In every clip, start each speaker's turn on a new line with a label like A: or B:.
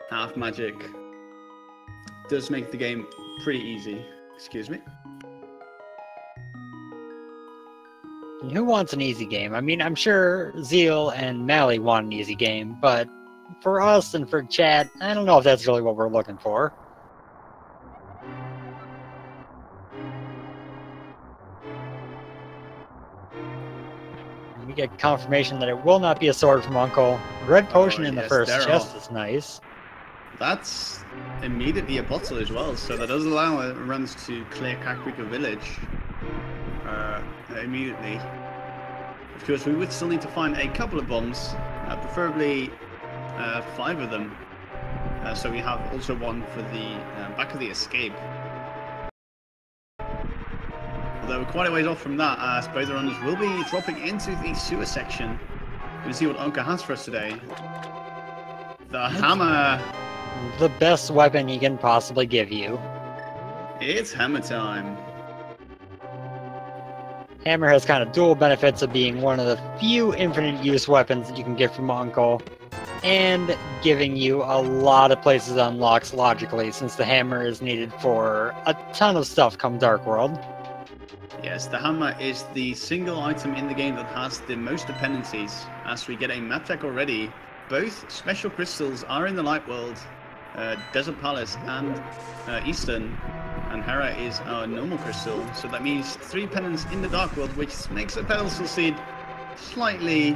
A: half magic does make the game pretty easy. Excuse me.
B: Who wants an easy game? I mean, I'm sure Zheal and Malle want an easy game, but for us and for chat, I don't know if that's really what we're looking for. We get confirmation that it will not be a sword from Uncle. Red potion in the first chest is nice.
A: That's immediately a bottle as well, so that does allow runs to clear Kakariko village immediately. Of course, we would still need to find a couple of bombs, preferably 5 of them. So we have also one for the back of the escape. Although we're quite a ways off from that, as both the runners will be dropping into the sewer section. We'll see what Unka has for us today. The hammer.
B: The best weapon he can possibly give you.
A: It's hammer time.
B: Hammer has kind of dual benefits of being one of the few infinite use weapons that you can get from Uncle, and giving you a lot of places unlocks logically, since the hammer is needed for a ton of stuff come Dark World.
A: Yes, the hammer is the single item in the game that has the most dependencies. As we get a map check already, both special crystals are in the Light World, Desert Palace and Eastern, and Hera is our normal crystal, so that means 3 pendants in the Dark World, which makes a pedestal seed slightly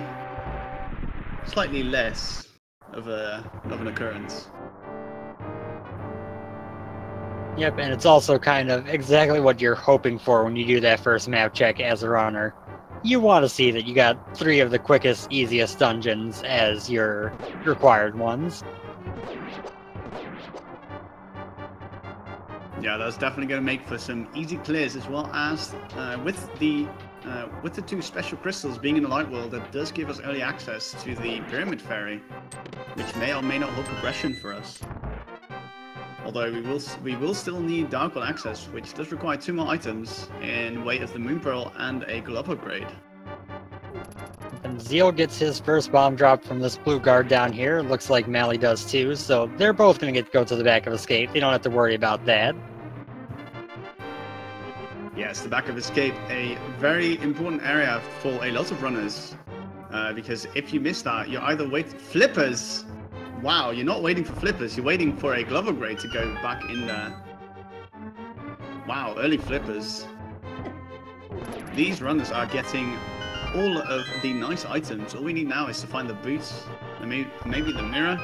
A: less of an occurrence.
B: Yep, and it's also kind of exactly what you're hoping for when you do that first map check as a runner. You want to see that you got 3 of the quickest, easiest dungeons as your required ones.
A: Yeah, that's definitely going to make for some easy clears, as well as with the 2 special crystals being in the Light World, that does give us early access to the Pyramid Fairy, which may or may not hold progression for us. Although we will still need Dark World access, which does require 2 more items in way of the Moon Pearl and a glove upgrade.
B: And Zheal gets his first bomb drop from this blue guard down here. Looks like Malle does too, so they're both going to get to go to the back of escape. They don't have to worry about that.
A: Yes, the back of escape, a very important area for a lot of runners. Because if you miss that, you're either waiting... Flippers! Wow, you're not waiting for flippers, you're waiting for a glove upgrade to go back in there. Wow, early flippers. These runners are getting all of the nice items. All we need now is to find the boots, and maybe the mirror.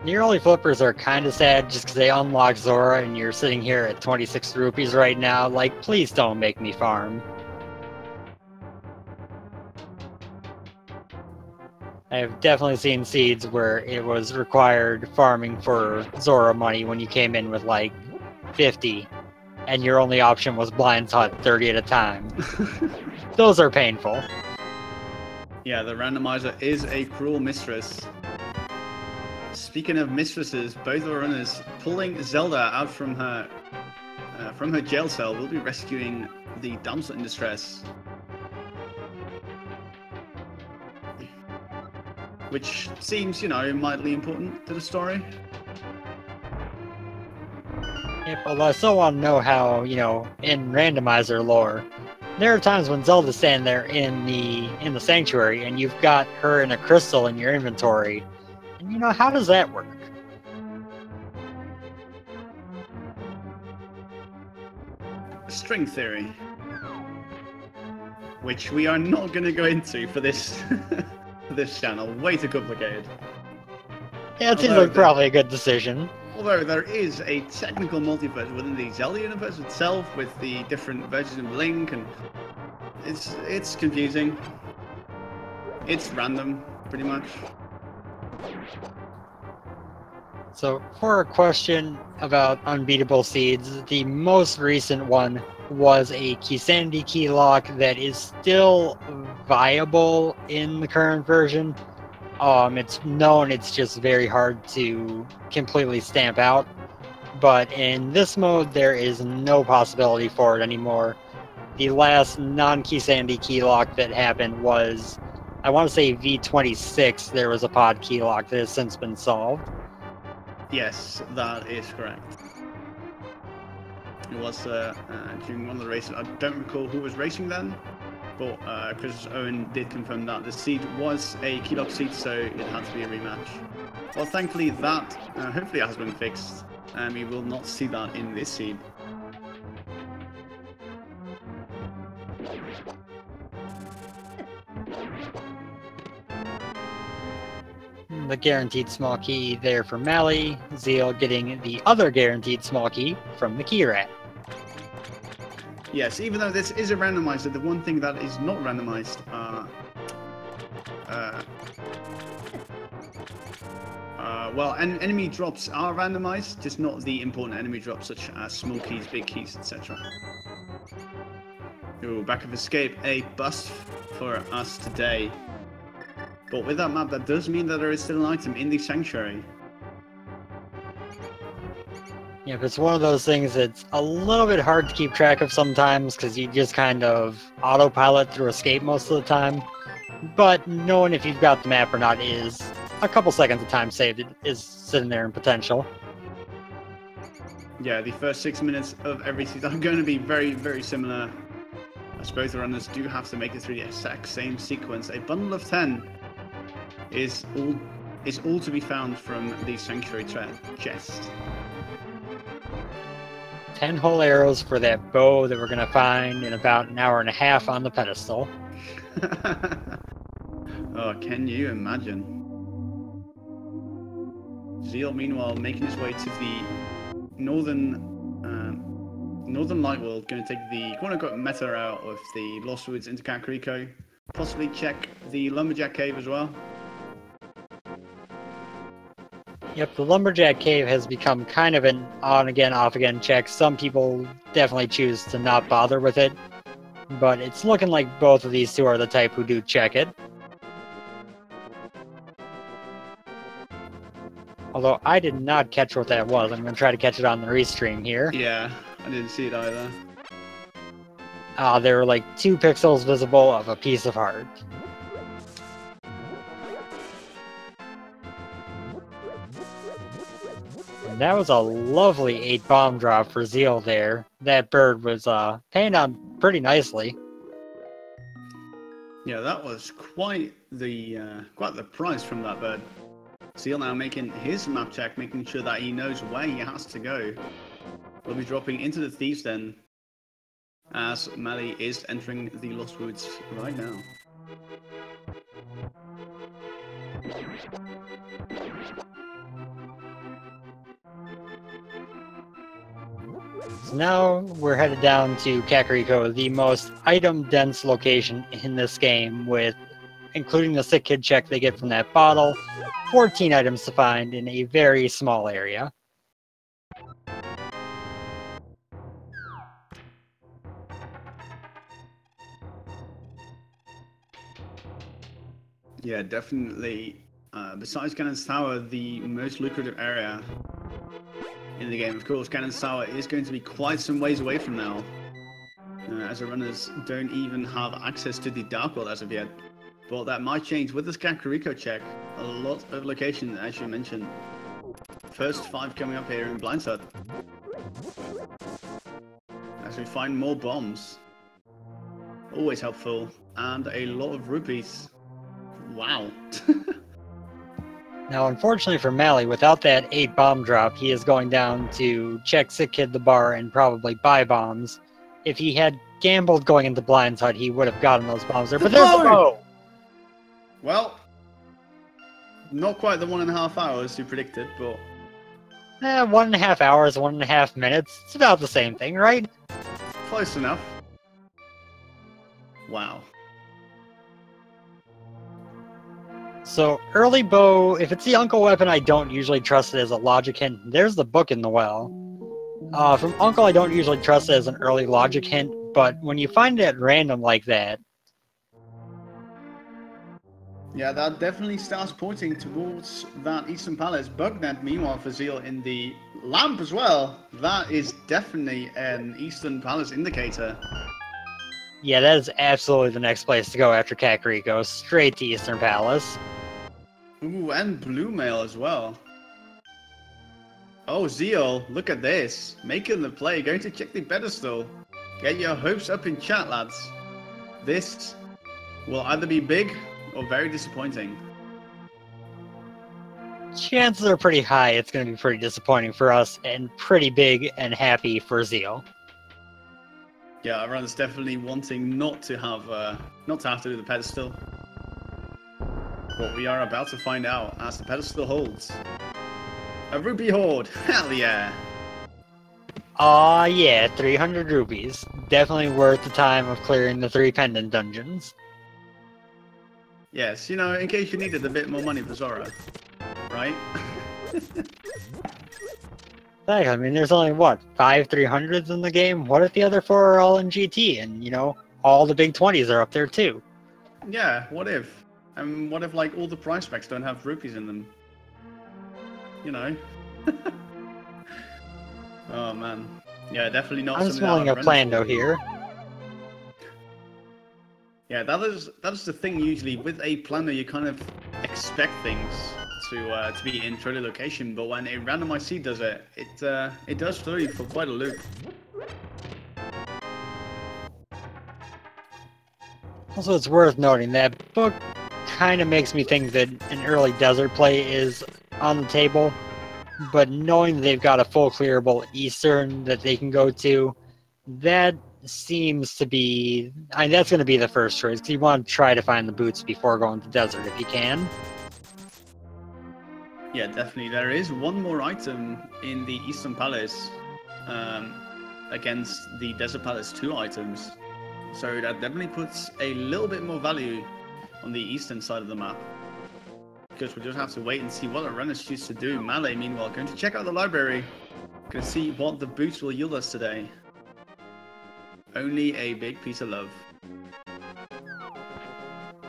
B: The early flippers are kind of sad just because they unlock Zora and you're sitting here at 26 rupees right now. Like, please don't make me farm. I have definitely seen seeds where it was required farming for Zora money when you came in with like 50 and your only option was Blind's Hut 30 at a time. Those are painful.
A: Yeah, the randomizer is a cruel mistress. Speaking of mistresses, both our runners pulling Zelda out from her jail cell will be rescuing the damsel in distress. Which seems, mildly important to the story.
B: Yep, although I still want to know how, in randomizer lore, there are times when Zelda's standing there in the sanctuary and you've got her in a crystal in your inventory. And how does that work?
A: String theory. Which we are not going to go into for this this channel. Way too complicated.
B: Yeah, it seems like probably a good decision.
A: Although there is a technical multiverse within the Zelda universe itself with the different versions of Link, and it's confusing. It's random, pretty much.
B: So, for a question about unbeatable seeds, the most recent one was a Keysanity key lock that is still viable in the current version. It's known it's just very hard to completely stamp out, but in this mode there is no possibility for it anymore. The last non-Keysanity key lock that happened was I want to say V26, there was a pod key lock that has since been solved.
A: Yes, that is correct. It was during one of the races. I don't recall who was racing then, but Chris Owen did confirm that the seed was a key lock seed, so it had to be a rematch. Well, thankfully that hopefully has been fixed, and we will not see that in this seed.
B: The guaranteed small key there for Malle, Zheal getting the other guaranteed small key from the key rat.
A: Yes, even though this is a randomizer, the one thing that is not randomized well, enemy drops are randomized, just not the important enemy drops such as small keys, big keys, etc. Ooh, back of escape, a bust for us today. But with that map, that does mean that there is still an item in the sanctuary.
B: Yeah, but it's one of those things that's a little bit hard to keep track of sometimes because you just kind of autopilot through escape most of the time. But knowing if you've got the map or not is a couple seconds of time saved is sitting there in potential.
A: Yeah, the first 6 minutes of every season are going to be very, very similar. I suppose the runners do have to make it through the exact same sequence. A bundle of 10 is all to be found from the sanctuary chest.
B: 10 whole arrows for that bow that we're going to find in about an hour and a half on the pedestal.
A: Oh, can you imagine? Zheal, meanwhile, making his way to the northern light world, going to take the quote-unquote meta out of the Lost Woods into Kakariko. Possibly check the Lumberjack Cave as well.
B: Yep, the Lumberjack Cave has become kind of an on-again, off-again check. Some people definitely choose to not bother with it, but it's looking like both of these two are the type who do check it. Although I did not catch what that was. I'm going to try to catch it on the restream here.
A: Yeah, I didn't see it either.
B: There were like 2 pixels visible of a piece of heart. And that was a lovely 8 bomb drop for Zheal there. That bird was paying on pretty nicely.
A: Yeah, that was quite the price from that bird. Zheal now making his map check, making sure that he knows where he has to go. We'll be dropping into the Thieves' Den as Malle is entering the Lost Woods right now.
B: So now we're headed down to Kakariko, the most item-dense location in this game, with including the sick kid check they get from that bottle, 14 items to find in a very small area.
A: Yeah, definitely. Besides Cannon's Tower, the most lucrative area in the game. Of course, Cannon's Tower is going to be quite some ways away from now, as the runners don't even have access to the Dark World as of yet. But that might change with this Kakariko check. A lot of location, as you mentioned. First 5 coming up here in Blindside. As we find more bombs. Always helpful. And a lot of rupees. Wow.
B: Now, unfortunately for Malle, without that 8 bomb drop, he is going down to check Sick Kid the bar and probably buy bombs. If he had gambled going into Blindside, he would have gotten those bombs there. But there's the bow!
A: Well, not quite the 1.5 hours you predicted, but...
B: 1.5 hours, 1.5 minutes. It's about the same thing, right?
A: Close enough. Wow.
B: So, early bow, if it's the Uncle weapon, I don't usually trust it as a logic hint. There's the book in the well. From Uncle, I don't usually trust it as an early logic hint, but when you find it at random like that...
A: Yeah, that definitely starts pointing towards that Eastern Palace. Bugnet, meanwhile, for Zheal in the lamp as well. That is definitely an Eastern Palace indicator.
B: Yeah, that is absolutely the next place to go after Kakariko, straight to Eastern Palace.
A: Ooh, and Blue Mail as well. Oh, Zheal, look at this. Making the play, going to check the pedestal. Get your hopes up in chat, lads. This will either be big or very disappointing.
B: Chances are pretty high it's going to be pretty disappointing for us, and pretty big and happy for Zheal.
A: Yeah, everyone's definitely wanting not to have to do the pedestal. But we are about to find out as the pedestal holds. A rupee hoard, hell yeah!
B: Aw yeah, 300 rupees. Definitely worth the time of clearing the 3 pendant dungeons.
A: Yes, you know, in case you needed a bit more money for Zora. Right?
B: Heck, I mean, there's only, what, 5 300s in the game? What if the other 4 are all in GT, and, you know, all the big 20s are up there too?
A: Yeah, what if? What if, like, all the price packs don't have rupees in them? You know? Oh, man. Yeah, definitely not
B: I'm
A: something that
B: smelling a
A: I'd run
B: Plando
A: for.
B: here.
A: Yeah, that's the thing usually. With a planner, you kind of expect things to be in trailer location, but when a randomized seed does it, it does throw you for quite a loop.
B: Also, it's worth noting that book kind of makes me think that an early desert play is on the table, but knowing they've got a full clearable Eastern that they can go to, that seems to be... I mean, that's going to be the first choice, because you want to try to find the boots before going to desert if you can.
A: Yeah, definitely. There is one more item in the Eastern Palace against the Desert Palace 2 items. So that definitely puts a little bit more value on the eastern side of the map. Because we'll just have to wait and see what our runners choose to do. Malle, meanwhile, going to check out the library. Going to see what the boots will yield us today. Only a big piece of love.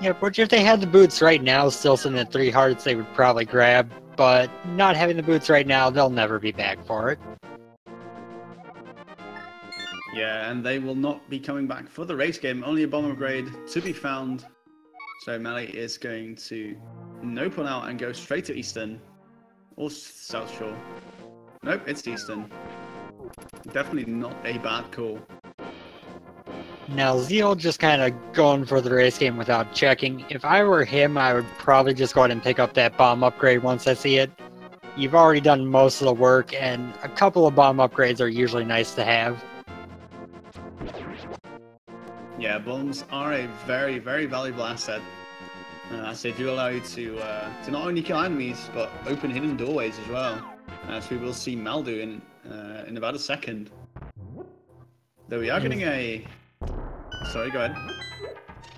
B: Yeah, which if they had the boots right now, still sitting at 3 hearts, they would probably grab. But not having the boots right now, they'll never be back for it.
A: Yeah, and they will not be coming back for the race game. Only a bomb upgrade to be found. So Malle is going to nope on out and go straight to Eastern. Or South Shore. Nope, it's Eastern. Definitely not a bad call.
B: Now, Zheal just kind of going for the race game without checking. If I were him, I would probably just go ahead and pick up that bomb upgrade once I see it. You've already done most of the work, and a couple of bomb upgrades are usually nice to have.
A: Yeah, bombs are a very, very valuable asset. As they do allow you to not only kill enemies, but open hidden doorways as well. As we will see Malle do in about a second. Though we are getting a... Sorry, go ahead.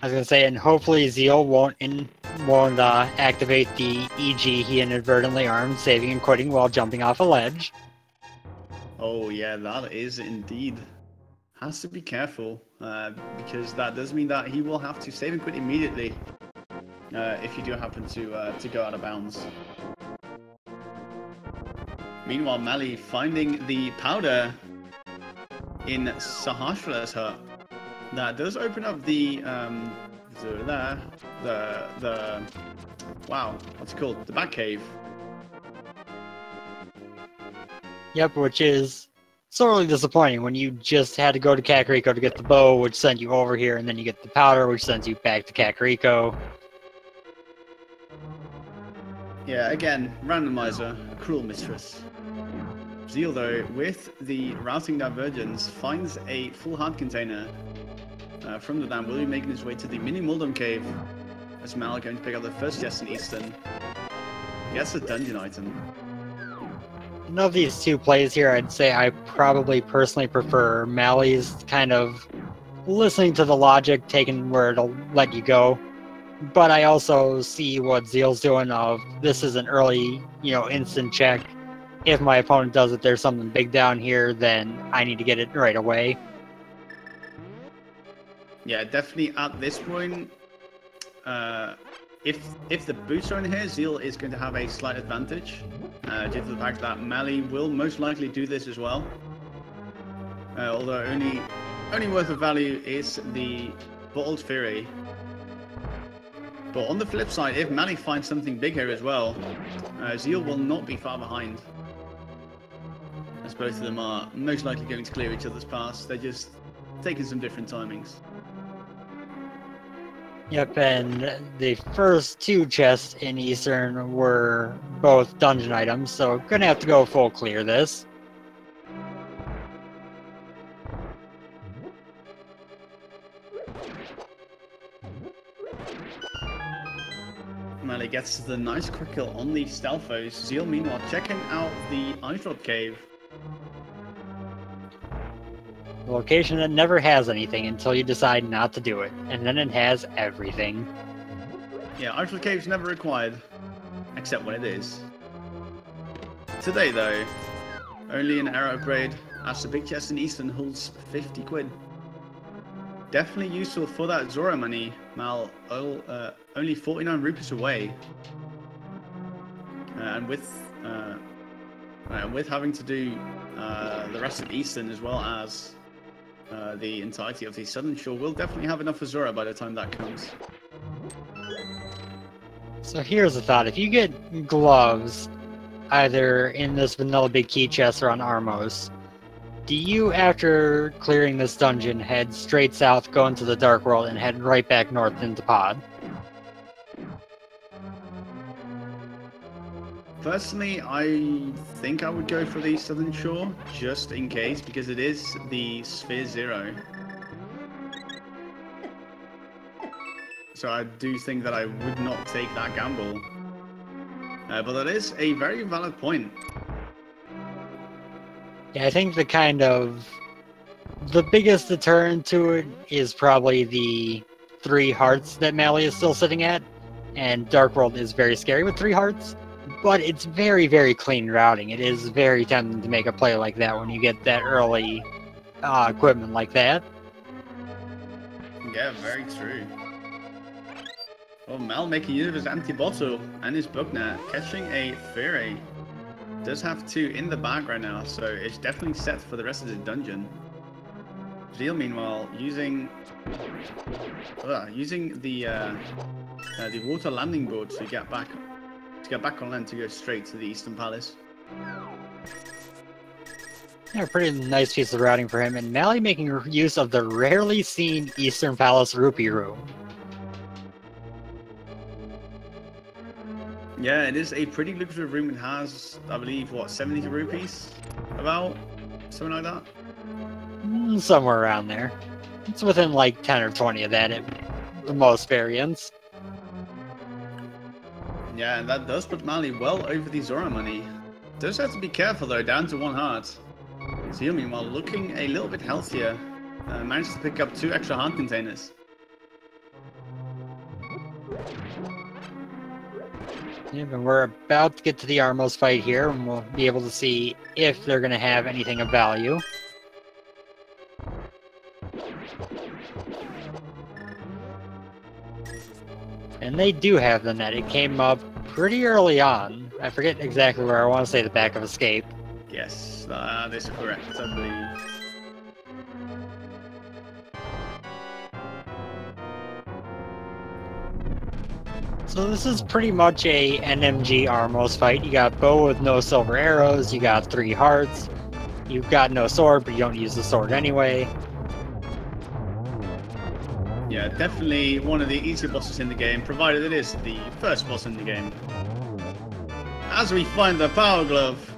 B: I was going to say, and hopefully Zheal won't activate the EG he inadvertently armed, saving and quitting while jumping off a ledge.
A: Oh yeah, that is indeed. Has to be careful, because that does mean that he will have to save and quit immediately if you do happen to go out of bounds. Meanwhile, Malle finding the powder in Sahasrah's hut. That does open up the wow, what's it called? The Batcave.
B: Yep, which is sorely disappointing when you just had to go to Kakariko to get the bow, which sent you over here, and then you get the powder, which sends you back to Kakariko.
A: Yeah, again, Randomizer, a cruel mistress. Zheal, though, with the routing divergence, finds a full heart container from the dam. Will be making his way to the mini Muldum cave. As Malle going to pick up the first chest in Eastern. Gets a dungeon item.
B: Of these two plays here, I'd say I probably personally prefer Malle's kind of listening to the logic, taking where it'll let you go. But I also see what Zheal's doing of, this is an early, instant check. If my opponent does it, there's something big down here, then I need to get it right away.
A: Yeah, definitely at this point, if the boots are in here, Zheal is going to have a slight advantage, due to the fact that Malle will most likely do this as well. Although only worth of value is the Bottled Fury. But on the flip side, if Malle finds something big here as well, Zheal will not be far behind. As both of them are most likely going to clear each other's paths. They're just taking some different timings.
B: Yep, and the first two chests in Eastern were both dungeon items, so gonna have to go full clear this.
A: Malle gets the nice quick kill on the Stealthos. Zheal, meanwhile, checking out the Ice Drop Cave.
B: A location that never has anything until you decide not to do it, and then it has everything.
A: Yeah, Ice Drop Cave's never required, except when it is. Today, though, only an arrow upgrade, as the big chest in Eastern holds 50 quid. Definitely useful for that Zora money. Malle, only 49 rupees away. And with having to do the rest of Eastern as well as the entirety of the Southern Shore, we'll definitely have enough for Zora by the time that comes.
B: So here's a thought. If you get gloves, either in this vanilla big key chest or on Armos, do you, after clearing this dungeon, head straight south, go into the Dark World, and head right back north into Pod?
A: Personally, I think I would go for the Southern Shore, just in case, because it is the Sphere Zero. So I do think that I would not take that gamble. But that is a very valid point.
B: Yeah, I think the biggest deterrent to it is probably the 3 hearts that Malle is still sitting at, and Dark World is very scary with 3 hearts, but it's very, very clean routing. It is very tempting to make a play like that when you get that early equipment like that.
A: Yeah, very true. Well, Malle making use of his anti-bottle and his booknet, catching a Fury. Does have 2 in the bag right now, so it's definitely set for the rest of the dungeon. Zheal, meanwhile, using the water landing board to get back on land to go straight to the Eastern Palace.
B: Yeah, pretty nice piece of routing for him, and Malle making use of the rarely seen Eastern Palace Rupee Room.
A: Yeah, it is a pretty lucrative room. It has, I believe, what, 70 rupees? About? Something like that?
B: Somewhere around there. It's within like 10 or 20 of that at the most variants.
A: Yeah, and that does put Malle well over the Zora money. Does have to be careful though, down to 1 heart. Zheal, meanwhile, looking a little bit healthier. Managed to pick up 2 extra heart containers.
B: Yeah, and we're about to get to the Armos fight here, and we'll be able to see if they're going to have anything of value. And they do have the net. It came up pretty early on. I forget exactly where. I want to say the back of Escape.
A: Yes, that is correct, I believe.
B: So this is pretty much a NMG Armos fight. You got bow with no silver arrows, you got 3 hearts, you've got no sword, but you don't use the sword anyway.
A: Yeah, definitely one of the easier bosses in the game, provided it is the first boss in the game. As we find the Power Glove.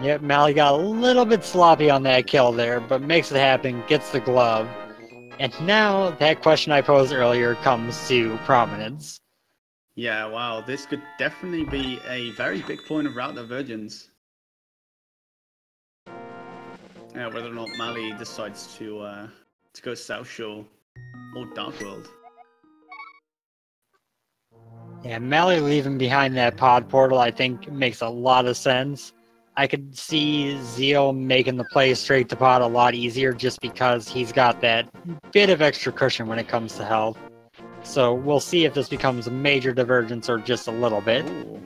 B: Yep, Malle got a little bit sloppy on that kill there, but makes it happen, gets the glove. And now, that question I posed earlier comes to prominence.
A: Yeah, wow, this could definitely be a very big point of route divergence. Whether or not Malle decides to go South Shore or Dark World.
B: Yeah, Malle leaving behind that pod portal I think makes a lot of sense. I could see Zheal making the play straight to pod a lot easier just because he's got that bit of extra cushion when it comes to health. So we'll see if this becomes a major divergence or just a little bit.
A: Ooh.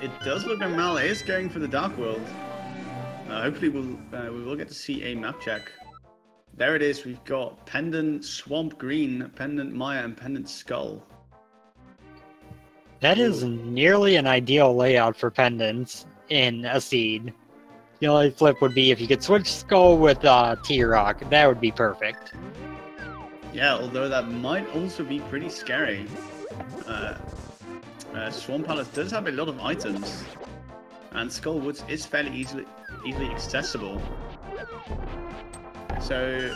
A: It does look like Malle is going for the Dark World. Hopefully we will get to see a map check. There it is. We've got Pendant Swamp Green, Pendant Maya, and Pendant Skull.
B: That is nearly an ideal layout for pendants in a seed. The only flip would be if you could switch Skull with T-Rock. That would be perfect.
A: Yeah, although that might also be pretty scary. Swamp Palace does have a lot of items, and Skull Woods is fairly easily accessible. So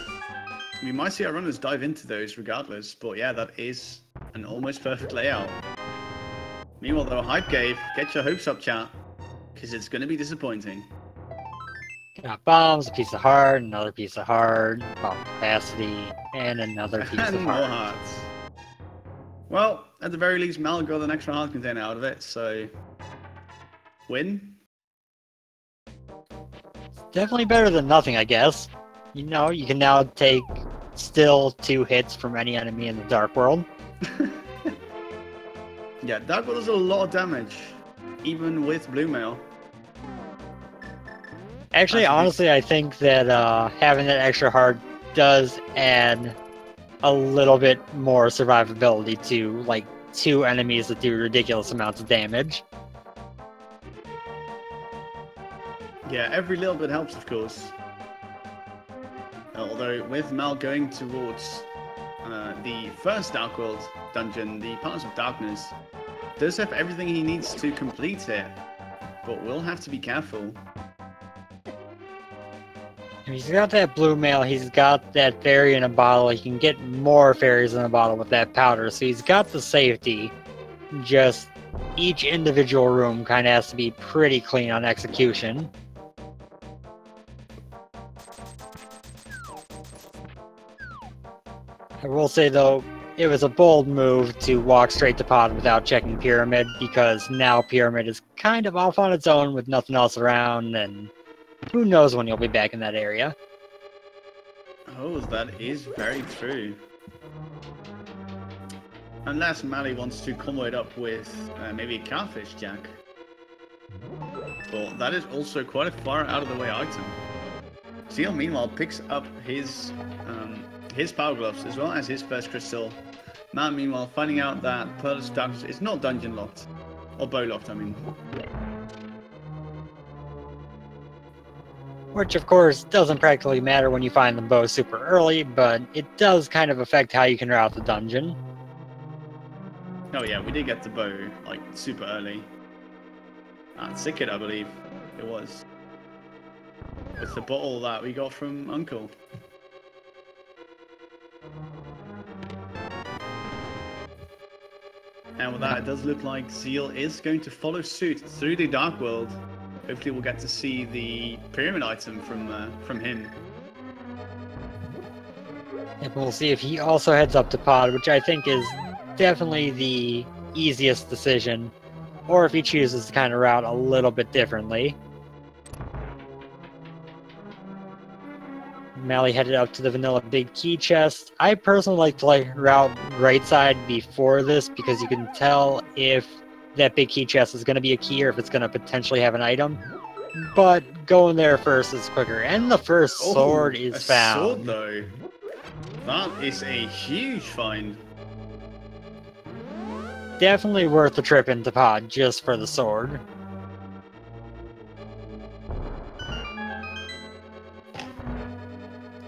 A: we might see our runners dive into those regardless. But yeah, that is an almost perfect layout. Meanwhile, though, Hype Cave, get your hopes up, chat, because it's going to be disappointing.
B: Got bombs, a piece of heart, another piece of heart, bomb capacity, and another piece
A: And
B: of
A: more
B: heart.
A: hearts. Well, at the very least, Malle got an extra heart container out of it, so win.
B: Definitely better than nothing, I guess. You know, you can now take still 2 hits from any enemy in the Dark World.
A: Yeah, Dark World does a lot of damage, even with Blue Mail.
B: Actually, honestly, I think that having that extra heart does add a little bit more survivability to, like, 2 enemies that do ridiculous amounts of damage.
A: Yeah, every little bit helps, of course. Although, with Malle going towards the first Dark World dungeon, the Palace of Darkness, does have everything he needs to complete it, but will have to be careful.
B: He's got that blue mail, he's got that fairy in a bottle, he can get more fairies in a bottle with that powder, so he's got the safety. Just each individual room kind of has to be pretty clean on execution. I will say though, it was a bold move to walk straight to pod without checking Pyramid, because now Pyramid is kind of off on its own with nothing else around, and who knows when you'll be back in that area.
A: Oh, that is very true. Unless Malle wants to combo it up with maybe a Catfish Jack. But that is also quite a far out of the way item. Zheal, meanwhile, picks up his Power Gloves as well as his first crystal. Malle, meanwhile, finding out that Palace of Darkness is not dungeon locked. Or bow locked, I mean.
B: Which, of course, doesn't practically matter when you find the bow super early, but it does kind of affect how you can route the dungeon.
A: Oh yeah, we did get the bow, like, super early. Sickit, I believe it was. With the bottle that we got from Uncle. And with that, it does look like Zheal is going to follow suit through the Dark World. Hopefully we'll get to see the Pyramid item from him.
B: And we'll see if he also heads up to pod, which I think is definitely the easiest decision, or if he chooses to kind of route a little bit differently. Malle headed up to the vanilla big key chest. I personally like to route right side before this, because you can tell if that big key chest is going to be a key or if it's going to potentially have an item. But going there first is quicker. And the first sword is found.
A: Sword, though. That is a huge find.
B: Definitely worth the trip into pod just for the sword.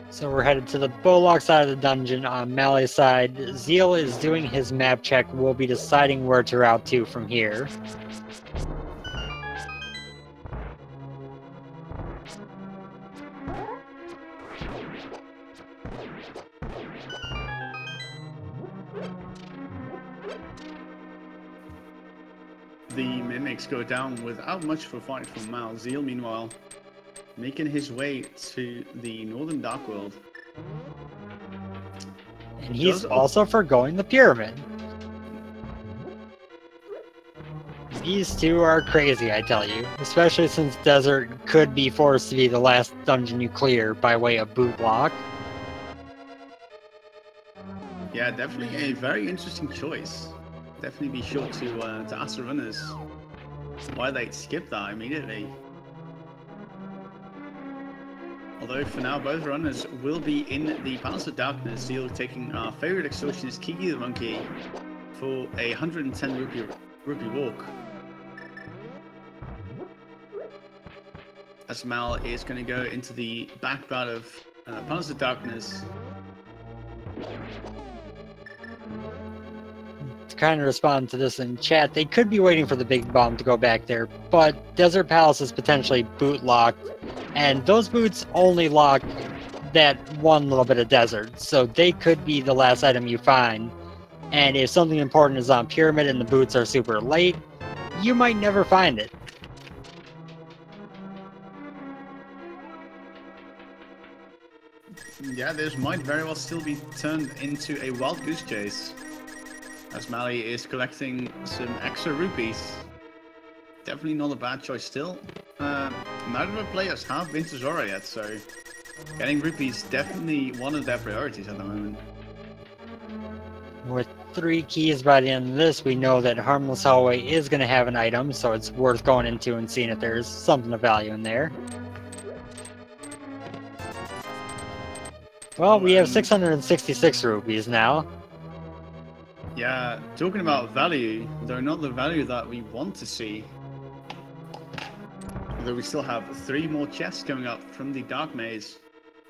B: So we're headed to the Bowlock side of the dungeon. On Malle's side, Zheal is doing his map check. We'll be deciding where to route to from here.
A: The mimics go down without much of a fight from Malle. Zheal, meanwhile, making his way to the Northern Dark World.
B: And he's also forgoing the Pyramid. These two are crazy, I tell you. Especially since Desert could be forced to be the last dungeon you clear by way of boot lock.
A: Yeah, definitely a very interesting choice. Definitely be sure to ask the runners why they skip that immediately. Although for now both runners will be in the Palace of Darkness, Zheal taking our favorite extortionist Kiki the Monkey for a 110 rupee walk. As Malle is going to go into the back part of Palace of Darkness.
B: To kind of respond to this in chat, they could be waiting for the big bomb to go back there, but Desert Palace is potentially boot locked, and those boots only lock that one little bit of desert, so they could be the last item you find. And if something important is on Pyramid and the boots are super late, you might never find it.
A: Yeah, this might very well still be turned into a wild goose chase, as Malle is collecting some extra rupees. Definitely not a bad choice still. Neither of the players have been to Zora yet, so getting rupees definitely one of their priorities at the moment.
B: With 3 keys by the end of this, we know that Harmless Hallway is going to have an item, so it's worth going into and seeing if there's something of value in there. Well, we have 666 rupees now.
A: Yeah, talking about value, though not the value that we want to see. Although we still have 3 more chests coming up from the Dark Maze,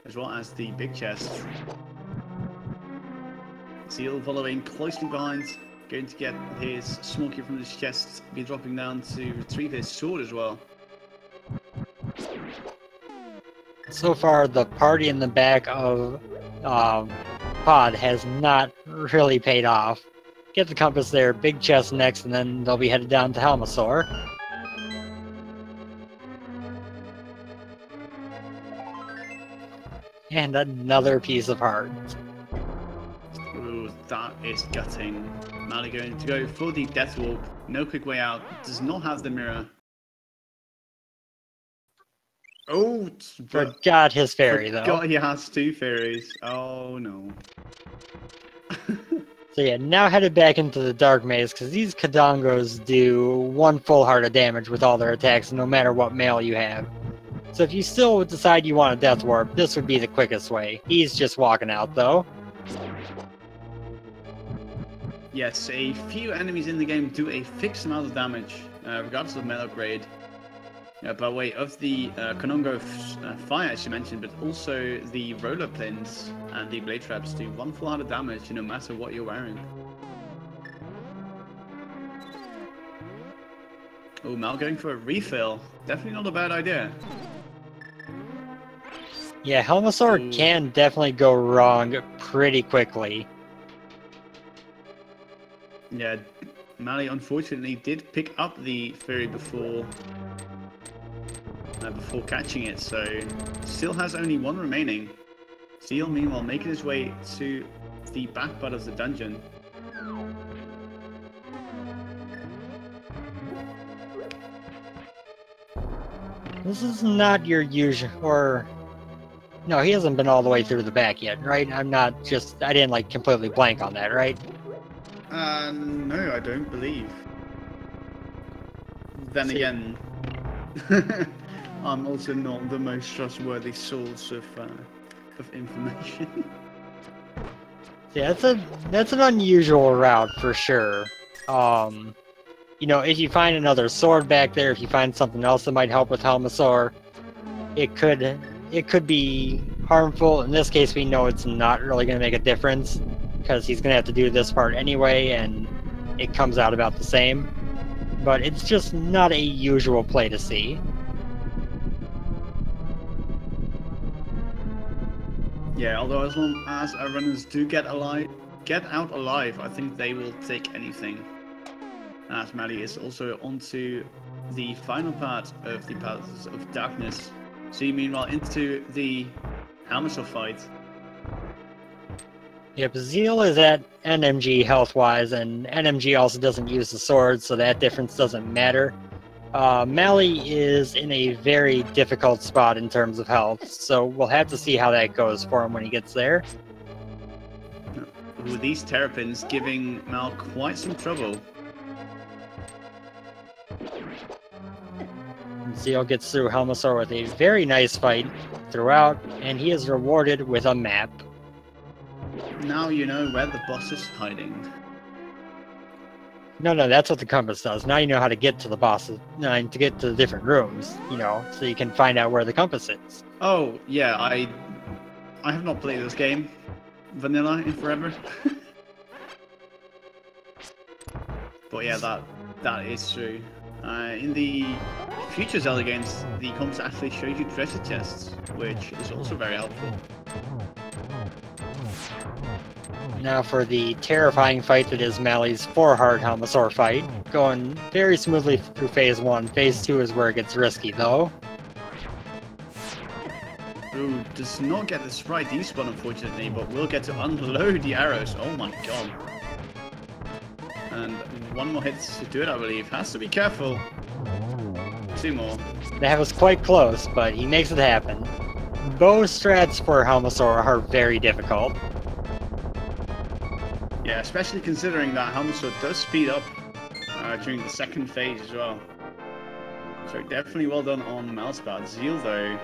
A: as well as the big chest. Zheal following closely behind, going to get his small key from his chest, be dropping down to retrieve his sword as well.
B: So far, the party in the back of Pod has not really paid off. Get the compass there, big chest next, and then they'll be headed down to Helmasaur. And another piece of heart.
A: Ooh, that is gutting. Malle going to go for the Death Warp. No quick way out. Does not have the mirror. Oh,
B: Forgot his fairy, though.
A: Forgot he has 2 fairies. Oh no.
B: So yeah, now headed back into the Dark Maze, because these Kadongos do 1 full heart of damage with all their attacks, no matter what mail you have. So if you still would decide you want a Death Warp, this would be the quickest way. He's just walking out, though.
A: Yes, a few enemies in the game do a fixed amount of damage, regardless of metal grade. By way of the Konongo fire, as you mentioned, but also the roller pins and the blade traps do 1 full heart of damage, no matter what you're wearing. Oh, Malle going for a refill. Definitely not a bad idea.
B: Yeah, Helmasaur can definitely go wrong pretty quickly.
A: Yeah, Malle unfortunately did pick up the fairy before catching it, so still has only 1 remaining. Zheal, meanwhile, making his way to the back part of the dungeon.
B: This is not your usual, or... No, he hasn't been all the way through the back yet, right? I didn't like completely blank on that, right?
A: No, I don't believe. Then again, I'm also not the most trustworthy source of information.
B: Yeah, that's an unusual route for sure. You know, if you find another sword back there, if you find something else that might help with Helmasaur, it could be harmful. In this case, we know it's not really going to make a difference because he's going to have to do this part anyway, and it comes out about the same. But it's just not a usual play to see.
A: Yeah, although as long as our runners do get out alive, I think they will take anything. As Malle is also onto the final part of the Palace of Darkness. So meanwhile into the Helmasaur fight.
B: Yep, Zheal is at NMG health-wise, and NMG also doesn't use the sword, so that difference doesn't matter. Malle is in a very difficult spot in terms of health, so we'll have to see how that goes for him when he gets there.
A: With these terrapins giving Malle quite some trouble.
B: Zheal gets through Helmasaur with a very nice fight. throughout, and he is rewarded with a map.
A: Now you know where the boss is hiding.
B: No, that's what the compass does. Now you know how to get to the bosses, to get to the different rooms, so you can find out where the compass is.
A: Oh, yeah, I have not played this game, vanilla, in forever. But yeah, that is true. In the future Zelda games, the compass actually shows you treasure chests, which is also very helpful.
B: Now for the terrifying fight that is Malle's 4-heart Helmasaur fight. Going very smoothly through Phase 1. Phase 2 is where it gets risky, though.
A: Ooh, does not get the sprite despawn, unfortunately, but will get to unload the arrows. Oh my god. And one more hit to do it, I believe. Has to be careful. 2 more.
B: That was quite close, but he makes it happen. Bow strats for Helmasaur are very difficult.
A: Yeah, especially considering that Helmasaur does speed up during the second phase as well. So definitely well done on Malle's part. Zheal, though,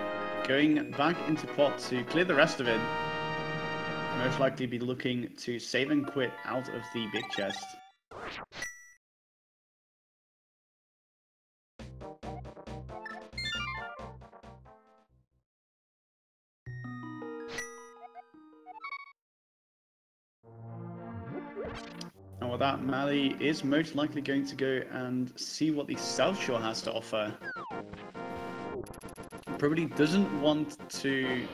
A: going back into pot to clear the rest of it. Most likely be looking to save and quit out of the big chest. And with that, Malle is most likely going to go and see what the South Shore has to offer. Probably doesn't want to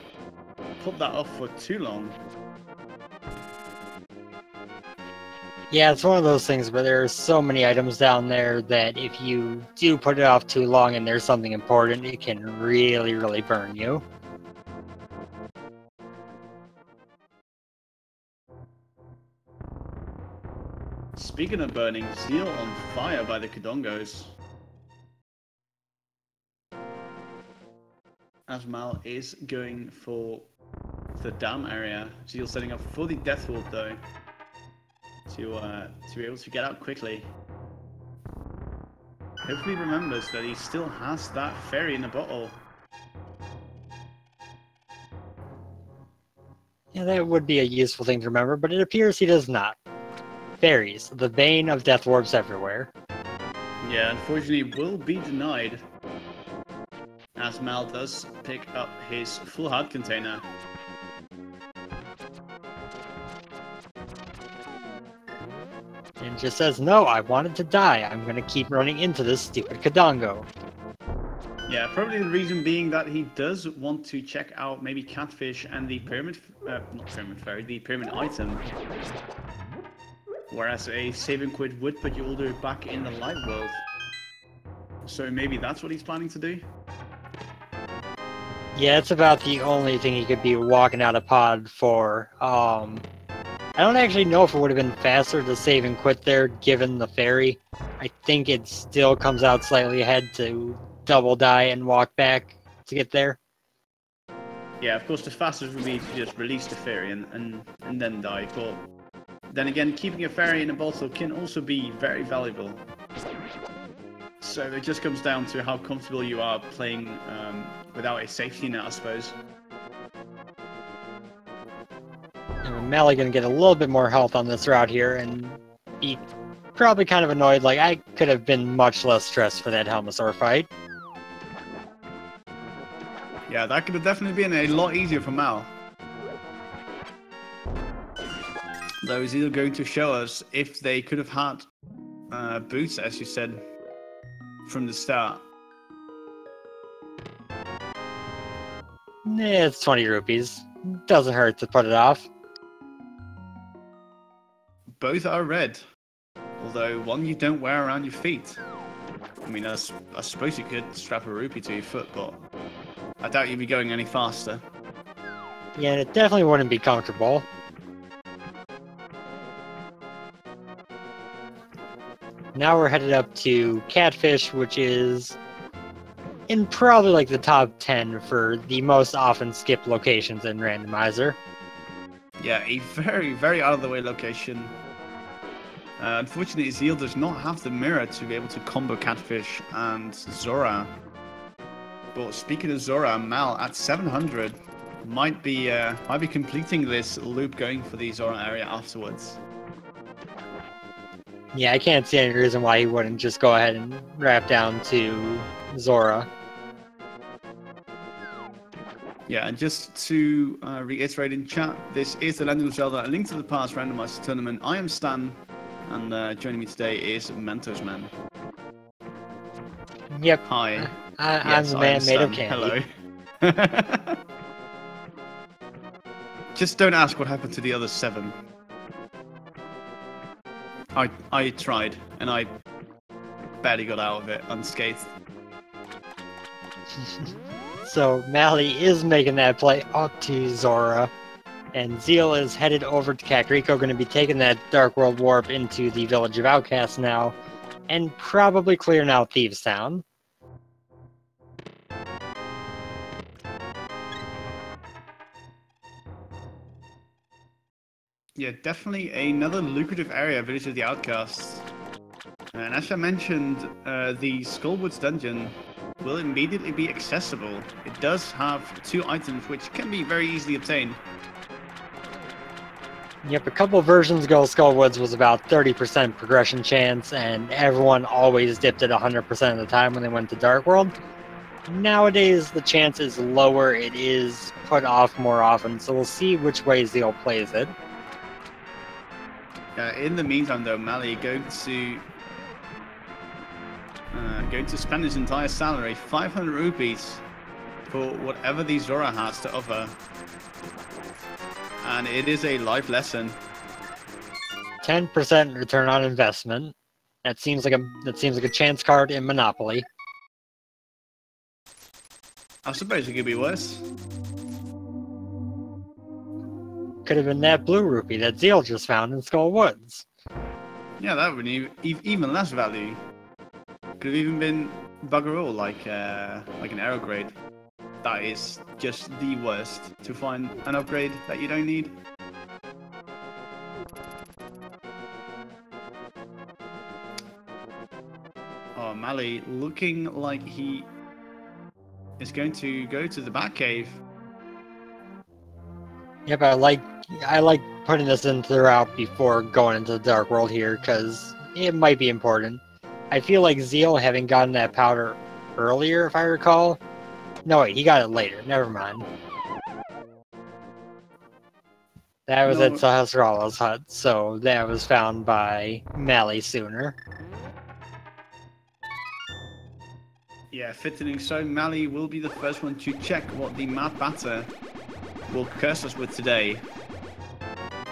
A: put that off for too long.
B: Yeah, it's one of those things where there are so many items down there that if you do put it off too long and there's something important, it can really, really burn you.
A: Speaking of burning, Zheal on fire by the Kodongos. As Malle is going for the dam area. Zheal setting up for the Death Ward though. To be able to get out quickly. Hopefully remembers that he still has that fairy in a bottle.
B: Yeah, that would be a useful thing to remember, but it appears he does not. Fairies, the bane of death orbs everywhere.
A: Yeah, unfortunately will be denied. As Malle does pick up his full heart container.
B: And just says, no, I wanted to die. I'm going to keep running into this stupid Kodongo.
A: Yeah, probably the reason being that he does want to check out maybe Catfish and the Pyramid, not Pyramid Fairy, the Pyramid item. Whereas a save and quit would put you all the way back in the light world. So maybe that's what he's planning to do?
B: Yeah, it's about the only thing he could be walking out of pod for. I don't actually know if it would have been faster to save and quit there, given the fairy. I think it still comes out slightly ahead to double die and walk back to get there.
A: Yeah, of course the fastest would be to just release the fairy and then die. But then again, keeping a fairy in a bottle can also be very valuable. So it just comes down to how comfortable you are playing without a safety net, I suppose.
B: And Malle gonna get a little bit more health on this route here and be probably kind of annoyed, like I could have been much less stressed for that Helmasaur fight.
A: Yeah, that could have definitely been a lot easier for Malle. Though he's either going to show us if they could have had boots, as you said, from the start.
B: It's 20 rupees. Doesn't hurt to put it off.
A: Both are red. Although one you don't wear around your feet. I mean, I suppose you could strap a rupee to your foot, but I doubt you'd be going any faster.
B: Yeah, and it definitely wouldn't be comfortable. Now we're headed up to Catfish, which is in probably like the top 10 for the most often skipped locations in Randomizer.
A: Yeah, a very, very out of the way location. Unfortunately, Zheal does not have the mirror to be able to combo Catfish and Zora. But speaking of Zora, Mal at 700 might be completing this loop, going for the Zora area afterwards.
B: Yeah, I can't see any reason why he wouldn't just go ahead and wrap down to Zora.
A: Yeah, and just to reiterate in chat, this is the Legend of Zelda: A Link to the Past Randomizer tournament. I am Stan, and joining me today is Mentos Man.
B: Yep.
A: Hi.
B: I'm the man made of candy.
A: Hello. Just don't ask what happened to the other 7. I tried, and I barely got out of it unscathed.
B: So Malle is making that play up to Zora, and Zheal is headed over to Kakariko, going to be taking that Dark World Warp into the Village of Outcasts now, and probably clearing out Thieves Town.
A: Yeah, definitely another lucrative area, Village of the Outcasts. And as I mentioned, the Skullwoods dungeon will immediately be accessible. It does have 2 items which can be very easily obtained.
B: Yep, a couple versions ago, Skullwoods was about 30% progression chance, and everyone always dipped it 100% of the time when they went to Dark World. Nowadays, the chance is lower. It is put off more often, so we'll see which way Zheal plays it.
A: In the meantime, though, Malle going to spend his entire salary, 500 rupees, for whatever the Zora has to offer. And it is a life lesson.
B: 10% return on investment. That seems like a chance card in Monopoly.
A: I suppose it could be worse.
B: Could have been that blue rupee that Zheal just found in Skull Woods.
A: Yeah, that would be even less value. Could have even been bugger all, like an arrow grade. That is just the worst, to find an upgrade that you don't need. Oh, Malle looking like he is going to go to the Batcave.
B: Yep, I like putting this into the route before going into the Dark World here, because it might be important. I feel like Zheal, having gotten that powder earlier, if I recall. No, wait, he got it later. Never mind. That was at Sahasrara's hut, so that was found by Malle sooner.
A: Yeah, fitting so, Malle will be the first one to check what the Mad Batter will curse us with today.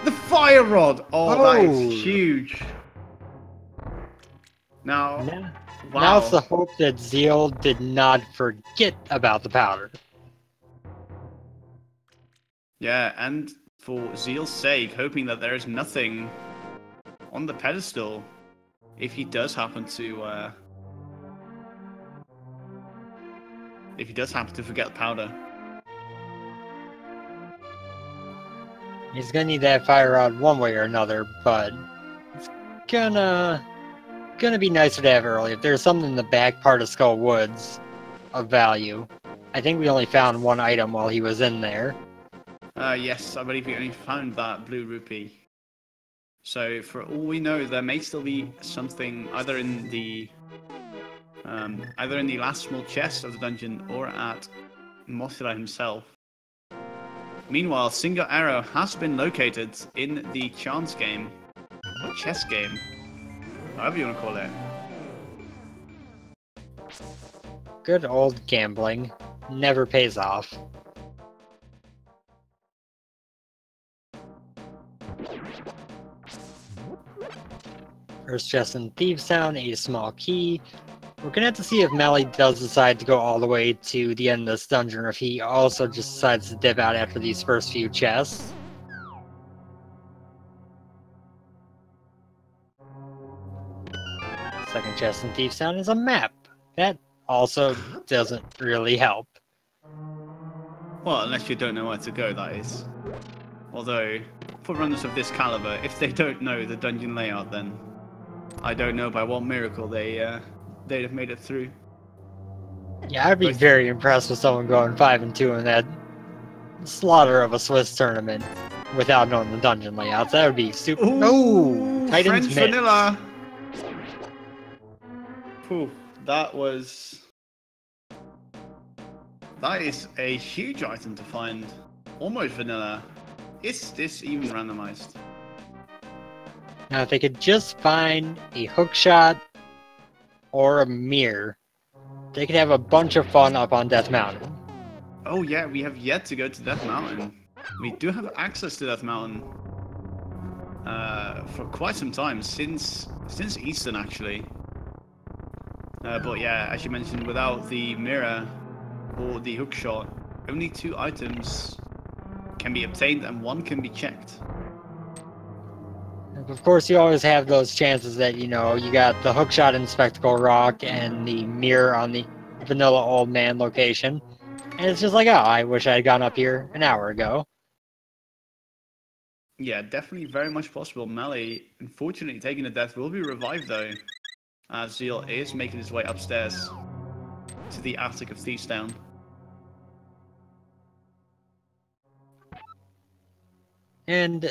A: The Fire Rod! Oh, that is huge. Now, wow.
B: Now it's the hope that Zheal did not forget about the powder.
A: Yeah, and for Zheal's sake, hoping that there is nothing on the pedestal if he does happen to forget the powder.
B: He's gonna need that fire rod one way or another, but it's gonna be nicer to have early. If there's something in the back part of Skull Woods of value. I think we only found 1 item while he was in there.
A: Yes, I believe we only found that blue rupee. So for all we know, there may still be something either in the last small chest of the dungeon or at Mothula himself. Meanwhile, Single Arrow has been located in the chance game, or chess game, however you want to call it.
B: Good old gambling. Never pays off. First chest in Thieves Town, a small key. We're gonna have to see if Malle does decide to go all the way to the end of this dungeon, or if he also just decides to dip out after these first few chests. Second chest in Thieves Town is a map. That also doesn't really help.
A: Well, unless you don't know where to go, that is. Although, for runners of this caliber, if they don't know the dungeon layout, then I don't know by what miracle they'd have made it through.
B: Yeah, I'd be very impressed with someone going 5-2 in that slaughter of a Swiss tournament without knowing the dungeon layouts. That would be super. No,
A: Ooh,
B: Titans
A: French
B: miss.
A: vanilla. Phew, that is a huge item to find. Almost vanilla. Is this even randomized?
B: Now, if they could just find a hookshot or a mirror, they could have a bunch of fun up on Death Mountain.
A: Oh yeah, we have yet to go to Death Mountain. We do have access to Death Mountain for quite some time, since Eastern actually. But yeah, as you mentioned, without the mirror or the hookshot, only 2 items can be obtained and 1 can be checked.
B: Of course, you always have those chances that, you know, you got the hookshot in Spectacle Rock and the mirror on the Vanilla Old Man location. And it's just like, oh, I wish I had gone up here an hour ago.
A: Yeah, definitely very much possible. Malle, unfortunately, taking the death, will be revived though, as Zheal is making his way upstairs to the attic of Thieves Town.
B: And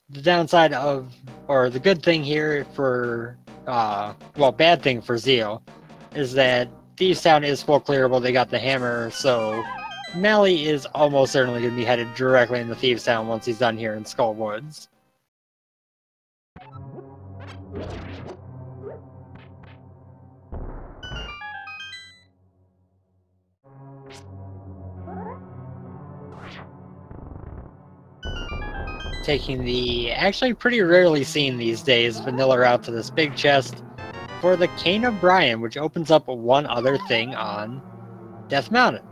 B: the downside of, or the good thing here for, well, bad thing for Zheal, is that Thieves Town is full clearable. They got the hammer, so Malle is almost certainly going to be headed directly into Thieves Town once he's done here in Skull Woods. Taking the actually pretty rarely seen these days vanilla route to this big chest for the Cane of Brian, which opens up one other thing on Death Mountain.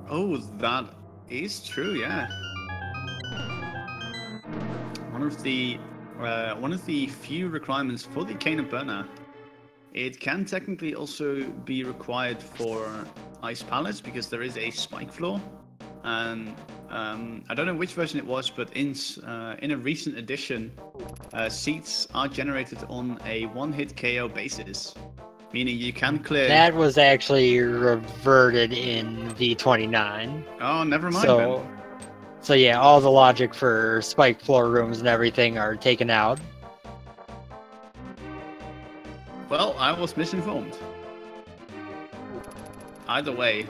A: Oh, that is true, yeah. One of the few requirements for the Cane of Burner. It can technically also be required for ice pallets because there is a spike floor, and I don't know which version it was, but in a recent edition, seats are generated on a 1-hit KO basis, meaning you can clear.
B: That was actually reverted in V29.
A: Oh, never mind.
B: So yeah, all the logic for spike floor rooms and everything are taken out.
A: Well, I was misinformed. Either way,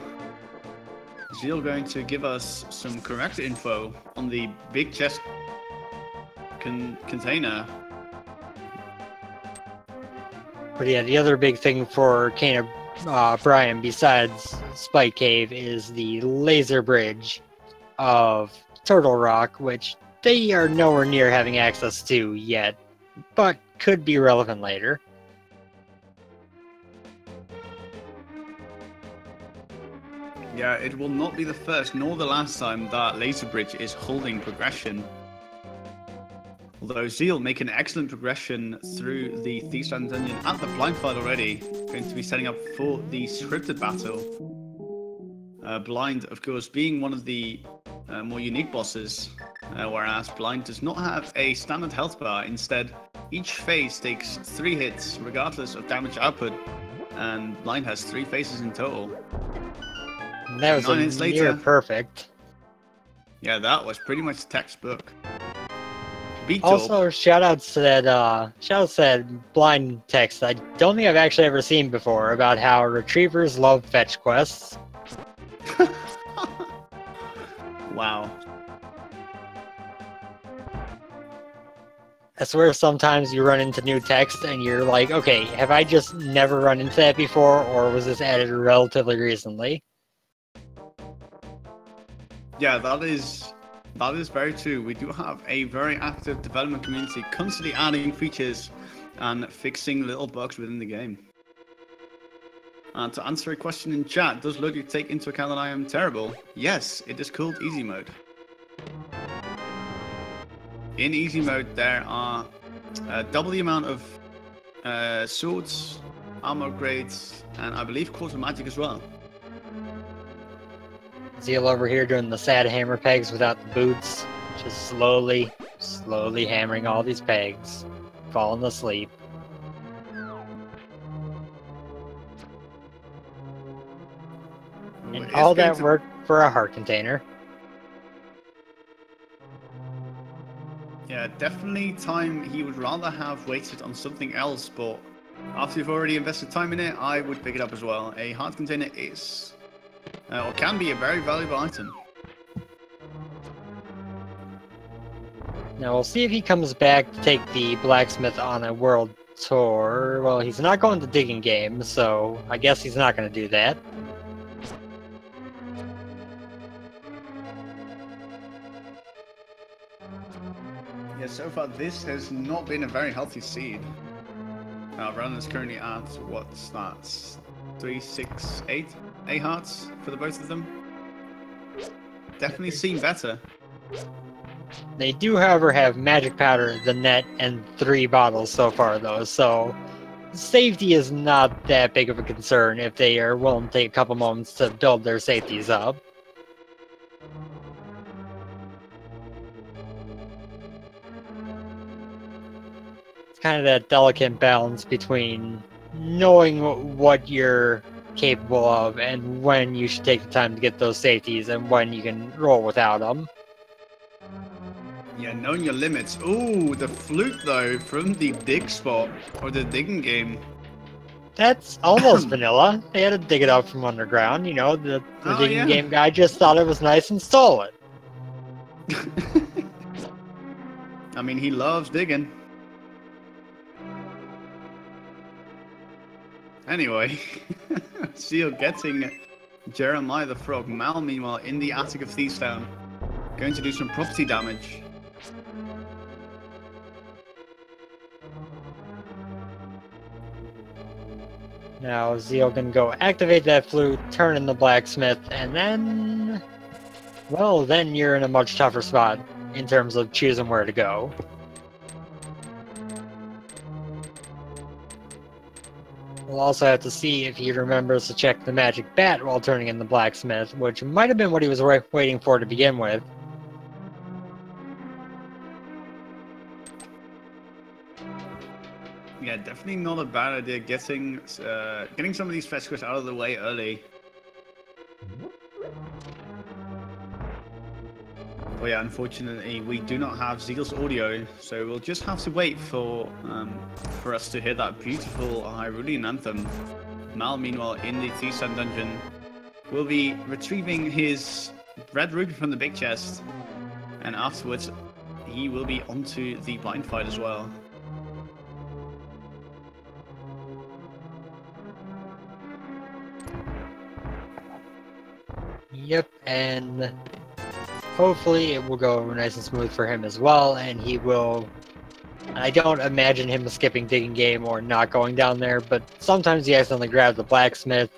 A: Zheal going to give us some correct info on the big chest container.
B: But yeah, the other big thing for Cane of Brian, besides Spike Cave, is the laser bridge of Turtle Rock, which they are nowhere near having access to yet, but could be relevant later.
A: Yeah, it will not be the first nor the last time that Laser Bridge is holding progression. Although Zheal making excellent progression through the Thieves' Dungeon at the blind fight already, going to be setting up for the scripted battle. Blind, of course, being one of the more unique bosses, whereas Blind does not have a standard health bar. Instead, each phase takes 3 hits regardless of damage output, and Blind has 3 phases in total.
B: That was
A: 9 hits
B: near
A: later.
B: perfect.
A: Yeah, that was pretty much textbook.
B: Also, shoutouts to that blind text I don't think I've actually ever seen before about how retrievers love fetch quests.
A: Wow.
B: I swear sometimes you run into new text and you're like, okay, have I just never run into that before, or was this added relatively recently?
A: Yeah, that is very true. We do have a very active development community, constantly adding features and fixing little bugs within the game. To answer a question in chat, does Logic take into account that I am terrible? Yes, it is called easy mode. In easy mode, there are double the amount of swords, armor upgrades, and I believe quarter magic as well.
B: Zheal over here doing the sad hammer pegs without the boots. Just slowly hammering all these pegs. Falling asleep. And
A: it's
B: all
A: going
B: that
A: to-
B: work for a heart container.
A: Yeah, definitely time he would rather have wasted on something else, but after you've already invested time in it, I would pick it up as well. A heart container is, or can be, a very valuable item.
B: Now we'll see if he comes back to take the blacksmith on a world tour. Well, he's not going to digging game, so I guess he's not going to do that.
A: Yeah, so far this has not been a very healthy seed. Runner's currently at, what's that? 3, 6, 8? 8 hearts for the both of them. Definitely seem better.
B: They do, however, have magic powder, the net, and 3 bottles so far, though, so safety is not that big of a concern if they are willing to take a couple moments to build their safeties up. It's kind of that delicate balance between knowing what you're capable of and when you should take the time to get those safeties and when you can roll without them.
A: Yeah, knowing your limits. Ooh, the flute though from the dig spot or the digging game.
B: That's almost vanilla. They had to dig it up from underground, you know, the
A: Oh,
B: digging
A: yeah.
B: game guy just thought it was nice and stole it.
A: I mean, he loves digging. Anyway, Zheal getting Jeremiah the Frog. Malle, meanwhile, in the attic of Thieves Town, going to do some property damage.
B: Now Zheal can go activate that flute, turn in the blacksmith, and then... well, then you're in a much tougher spot in terms of choosing where to go. We'll also have to see if he remembers to check the magic bat while turning in the blacksmith, which might have been what he was waiting for to begin with.
A: Yeah, definitely not a bad idea getting some of these fetch quests out of the way early. But yeah, unfortunately, we do not have Zheal's audio, so we'll just have to wait for us to hear that beautiful Hyrulean anthem. Malle, meanwhile, in the Thieves' dungeon, will be retrieving his red ruby from the big chest, and afterwards, he will be onto the blind fight as well.
B: Yep, and hopefully it will go nice and smooth for him as well, and he will... I don't imagine him skipping digging game or not going down there, but sometimes he accidentally grabs the blacksmith,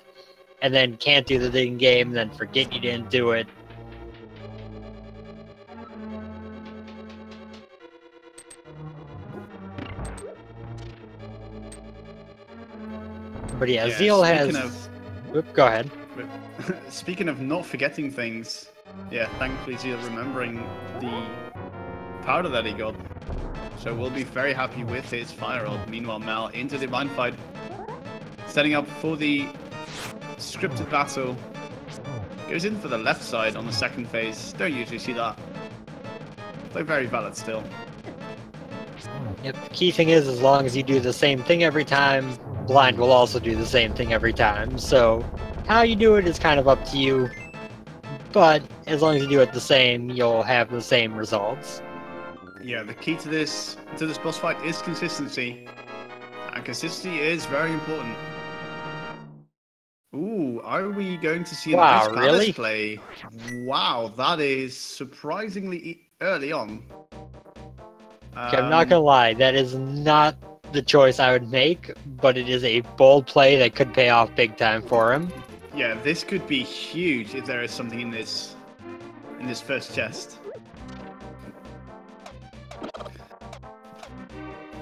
B: and then can't do the digging game, and then forget you didn't do it. But yeah, Zheal has... Oop, go ahead.
A: Speaking of not forgetting things, yeah, thankfully Zheal remembering the powder that he got. So we'll be very happy with his fire rod. Meanwhile, Malle into the blind fight, setting up for the scripted battle. Goes in for the left side on the second phase. Don't usually see that, but very valid still.
B: Yep, the key thing is, as long as you do the same thing every time, blind will also do the same thing every time. So how you do it is kind of up to you, but as long as you do it the same, you'll have the same results.
A: Yeah, the key to this boss fight is consistency, and consistency is very important. Ooh, are we going to see a nice balance play? Wow, that is surprisingly early on.
B: Okay, I'm not gonna lie, that is not the choice I would make, but it is a bold play that could pay off big time for him.
A: Yeah, this could be huge if there is something in this first chest.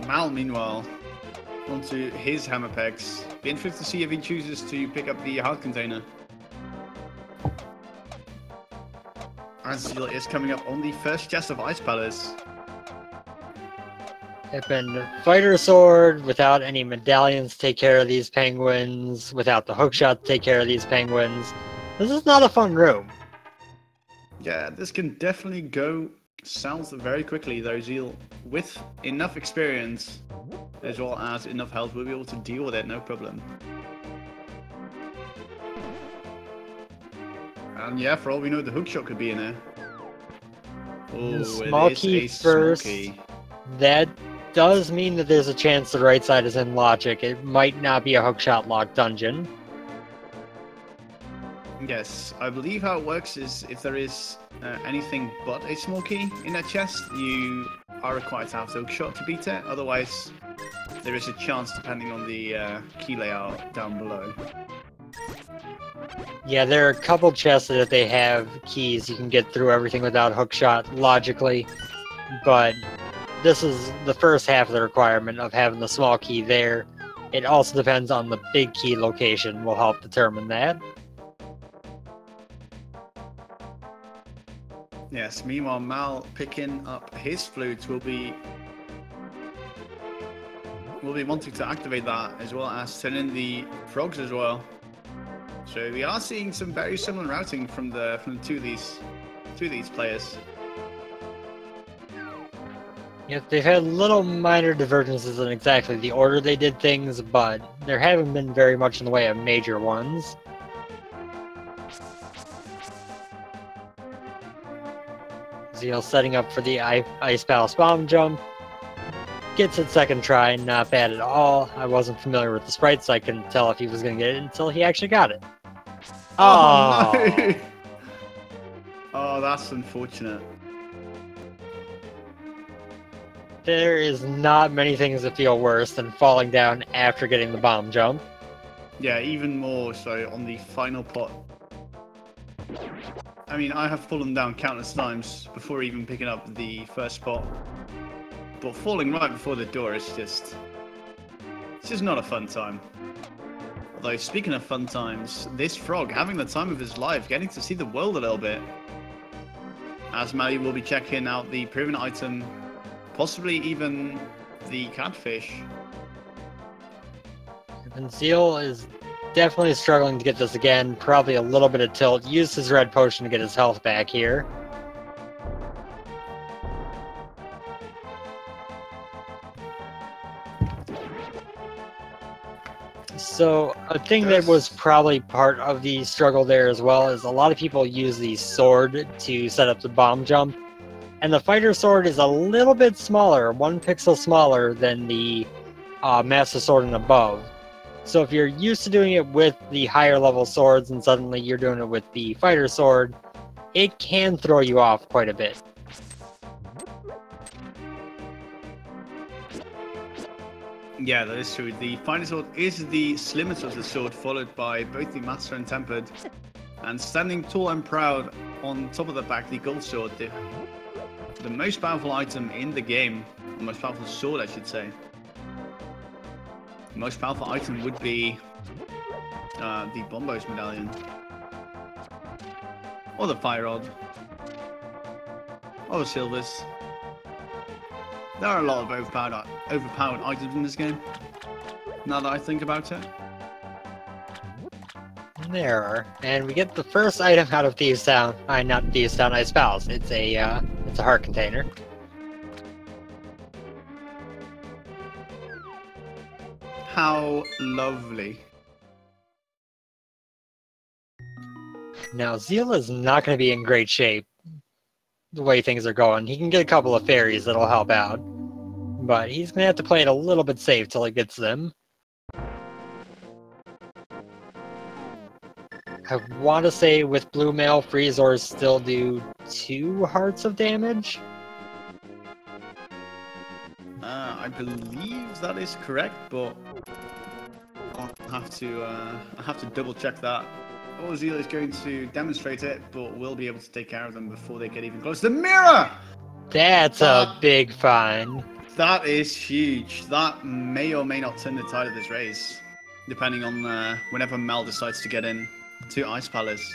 A: Malle, meanwhile, onto his hammer pegs. Be interested to see if he chooses to pick up the heart container. As Zheal is coming up on the first chest of Ice Palace.
B: Yep, and fighter sword without any medallions to take care of these penguins, without the hookshot to take care of these penguins. This is not a fun room.
A: Yeah, this can definitely go south very quickly, though. Zheal, with enough experience as well as enough health, will be able to deal with it, no problem. And yeah, for all we know, the hookshot could be in there. Oh,
B: Small key first. That does mean that there's a chance the right side is in logic. It might not be a hookshot locked dungeon.
A: Yes, I believe how it works is if there is anything but a small key in that chest, you are required to have the hookshot to beat it. Otherwise, there is a chance depending on the key layout down below.
B: Yeah, there are a couple chests that if they have keys, you can get through everything without hookshot logically. But this is the first half of the requirement of having the small key there. It also depends on the big key location, will help determine that.
A: Yes, meanwhile, Malle picking up his flutes will be wanting to activate that as well as send in the frogs as well. So we are seeing some very similar routing from the two of these players.
B: Yeah, they've had little minor divergences in exactly the order they did things, but there haven't been very much in the way of major ones. Zheal setting up for the Ice Palace bomb jump. Gets it second try, not bad at all. I wasn't familiar with the sprite, so I couldn't tell if he was going to get it until he actually got it.
A: Oh, no! Oh, that's unfortunate.
B: There is not many things that feel worse than falling down after getting the bomb jump.
A: Yeah, even more so on the final pot. I mean, I have fallen down countless times before even picking up the first pot. But falling right before the door is just not a fun time. Although, speaking of fun times, this frog having the time of his life, getting to see the world a little bit. As Malle will be checking out the proven item, possibly even the catfish.
B: And Zheal is definitely struggling to get this again, probably a little bit of tilt. Used his red potion to get his health back here. So, a thing that was probably part of the struggle there as well is a lot of people use the sword to set up the bomb jump. And the fighter sword is a little bit smaller, 1 pixel smaller than the master sword and above. So if you're used to doing it with the higher level swords and suddenly you're doing it with the fighter sword, it can throw you off quite a bit.
A: Yeah, that is true. The fighter sword is the slimmest of the sword, followed by both the master and tempered. And standing tall and proud on top of the back, the gold sword, the most powerful item in the game, the most powerful sword, I should say. The most powerful item would be the Bombo's medallion, or the fire rod, or the silvers. There are a lot of overpowered items in this game, now that I think about it.
B: There are, and we get the first item out of Thieves Town. Not Thieves Town, Ice Palace. It's a heart container.
A: How lovely.
B: Now, Zheal is not going to be in great shape the way things are going. He can get a couple of fairies that'll help out, but he's going to have to play it a little bit safe till he gets them. I want to say with Blue Mail, Freezors still do 2 hearts of damage.
A: I believe that is correct, but I'll have to double check that. Oh, Zheal is going to demonstrate it, but we'll be able to take care of them before they get even closer. The mirror!
B: That's a big find.
A: That is huge. That may or may not turn the tide of this race, depending on whenever Malle decides to get in to Ice Palace.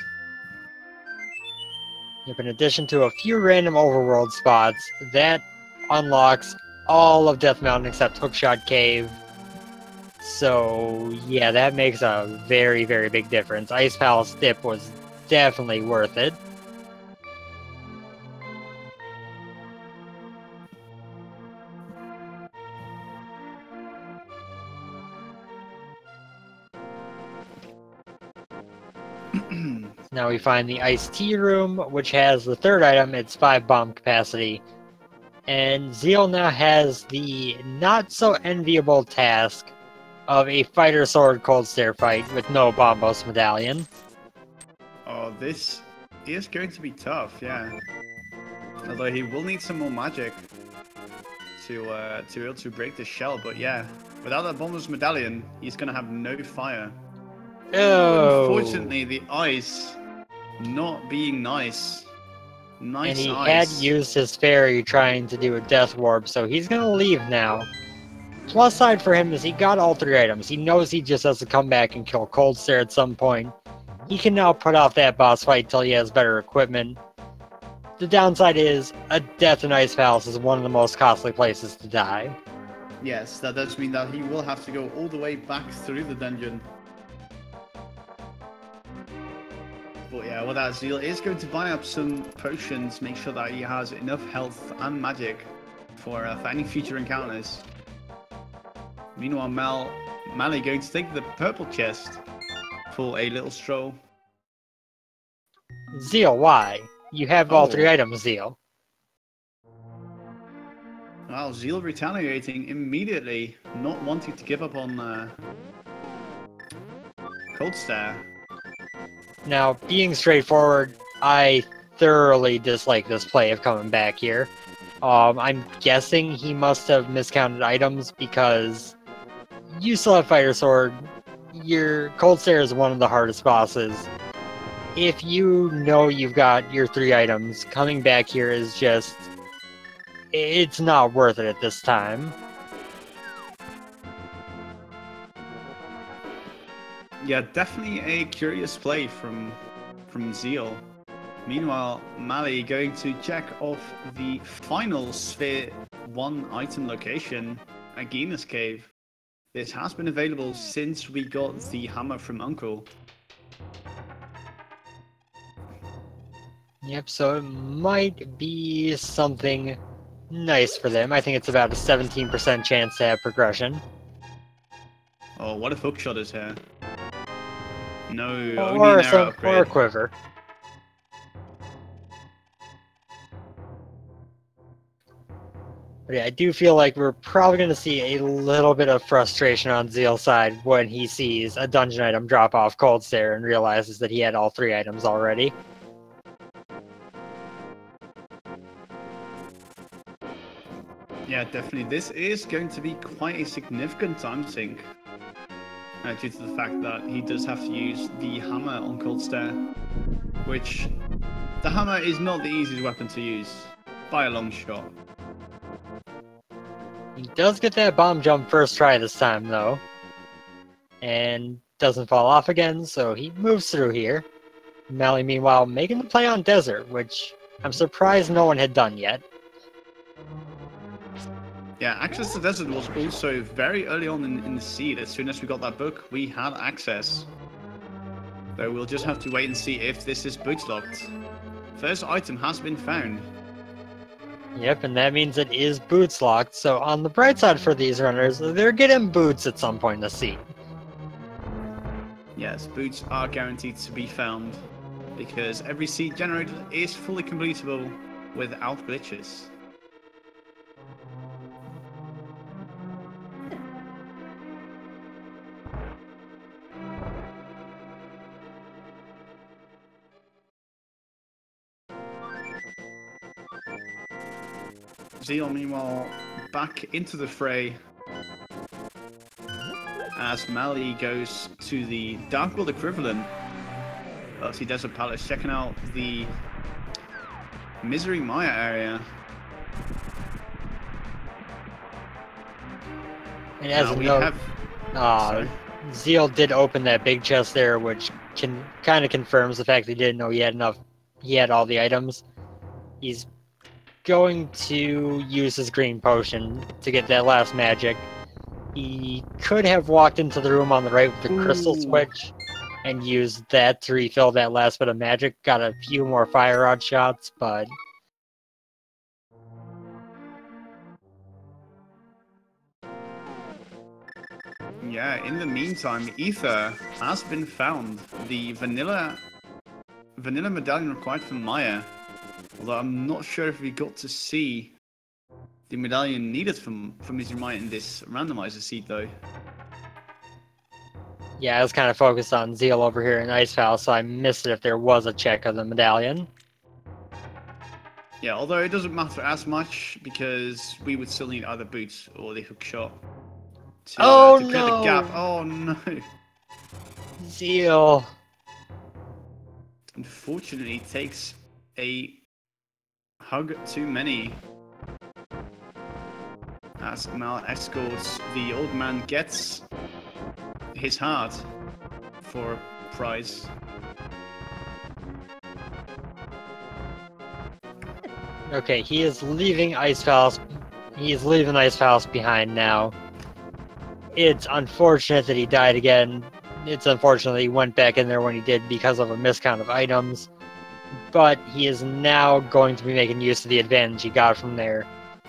B: Yep, in addition to a few random overworld spots, that unlocks all of Death Mountain except Hookshot Cave. So, yeah, that makes a very, very big difference. Ice Palace dip was definitely worth it. Now we find the iced tea room, which has the third item. It's 5 bomb capacity. And Zheal now has the not-so-enviable task of a fighter sword cold stare fight with no Bombos medallion.
A: Oh, this is going to be tough, yeah. Although he will need some more magic to be able to break the shell, but yeah, without that Bombos medallion, he's going to have no fire.
B: Oh.
A: Unfortunately, the ice not being nice. Nice
B: and he
A: ice.
B: had used his fairy trying to do a death warp, so he's gonna leave now. Plus side for him is he got all 3 items. He knows he just has to come back and kill Cold Stare at some point. He can now put off that boss fight till he has better equipment. The downside is, a death in Ice Palace is one of the most costly places to die.
A: Yes, that does mean that he will have to go all the way back through the dungeon. But yeah, well, that Zheal is going to buy up some potions, make sure that he has enough health and magic for any future encounters. Meanwhile, Malle going to take the purple chest for a little stroll.
B: Zheal, why? You have all 3 items, Zheal.
A: Well, Zheal retaliating immediately, not wanting to give up on Cold Stare.
B: Now, being straightforward, I thoroughly dislike this play of coming back here. I'm guessing he must have miscounted items because you still have Fighter Sword. Your Cold Stare is one of the hardest bosses. If you know you've got your 3 items, coming back here is just... it's not worth it at this time.
A: Yeah, definitely a curious play from Zheal. Meanwhile, Malle going to check off the final Sphere 1 item location, Agina's Cave. This has been available since we got the hammer from Uncle.
B: Yep, so it might be something nice for them. I think it's about a 17% chance to have progression.
A: Oh, what if Hookshot is here? No, only
B: Or
A: an arrow upgrade.
B: Or a quiver. But yeah, I do feel like we're probably going to see a little bit of frustration on Zheal's side when he sees a dungeon item drop off Cold Stare and realizes that he had all 3 items already.
A: Yeah, definitely. This is going to be quite a significant time sink. Due to the fact that he does have to use the hammer on Cold Stare. Which, the hammer is not the easiest weapon to use, by a long shot.
B: He does get that bomb jump first try this time, though. And doesn't fall off again, so he moves through here. Malle, meanwhile, making the play on Desert, which I'm surprised no one had done yet.
A: Yeah, access to Desert was also very early on in the seed. As soon as we got that book, we had access. Though we'll just have to wait and see if this is boots locked. First item has been found.
B: Yep, and that means it is boots locked, so on the bright side for these runners, they're getting boots at some point in the seed.
A: Yes, boots are guaranteed to be found, because every seed generated is fully completable without glitches. Zheal, meanwhile, back into the fray as Malle goes to the Dark World equivalent of the Desert Palace, checking out the Misery Maya area.
B: And as a note, Zheal did open that big chest there, which kind of confirms the fact that he didn't know he had all the items. He's going to use his green potion to get that last magic. He could have walked into the room on the right with the crystal switch, and used that to refill that last bit of magic. Got a few more fire rod shots, but
A: Yeah, in the meantime, Ether has been found. The vanilla medallion required for Maya. Although I'm not sure if we got to see the medallion needed from Mr. Maya in this randomizer seed, though.
B: yeah, I was kind of focused on Zheal over here in Ice Palace, so I missed it if there was a check of the medallion.
A: Yeah, although it doesn't matter as much because we would still need either boots or the hook shot to clear the gap. Oh no!
B: Zheal.
A: Unfortunately, it takes a hug too many. As Malle escorts, the old man gets his heart for prize.
B: Okay, he is leaving Ice Palace. He is leaving Ice Palace behind now. It's unfortunate that he died again. It's unfortunate that he went back in there when he did because of a miscount of items. But he is now going to be making use of the advantage he got from there,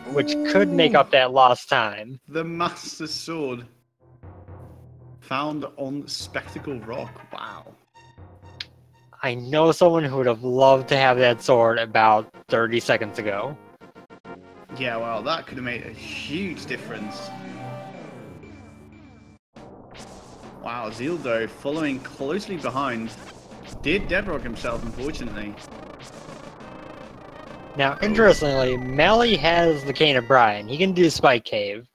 B: which could make up that lost time.
A: The Master Sword found on Spectacle Rock. Wow.
B: I know someone who would have loved to have that sword about 30 seconds ago.
A: Yeah, well, that could have made a huge difference. Wow, Zheal, though, following closely behind, did deadrock himself, unfortunately.
B: Now, interestingly, Malle has the Cane of Brian. He can do Spike Cave.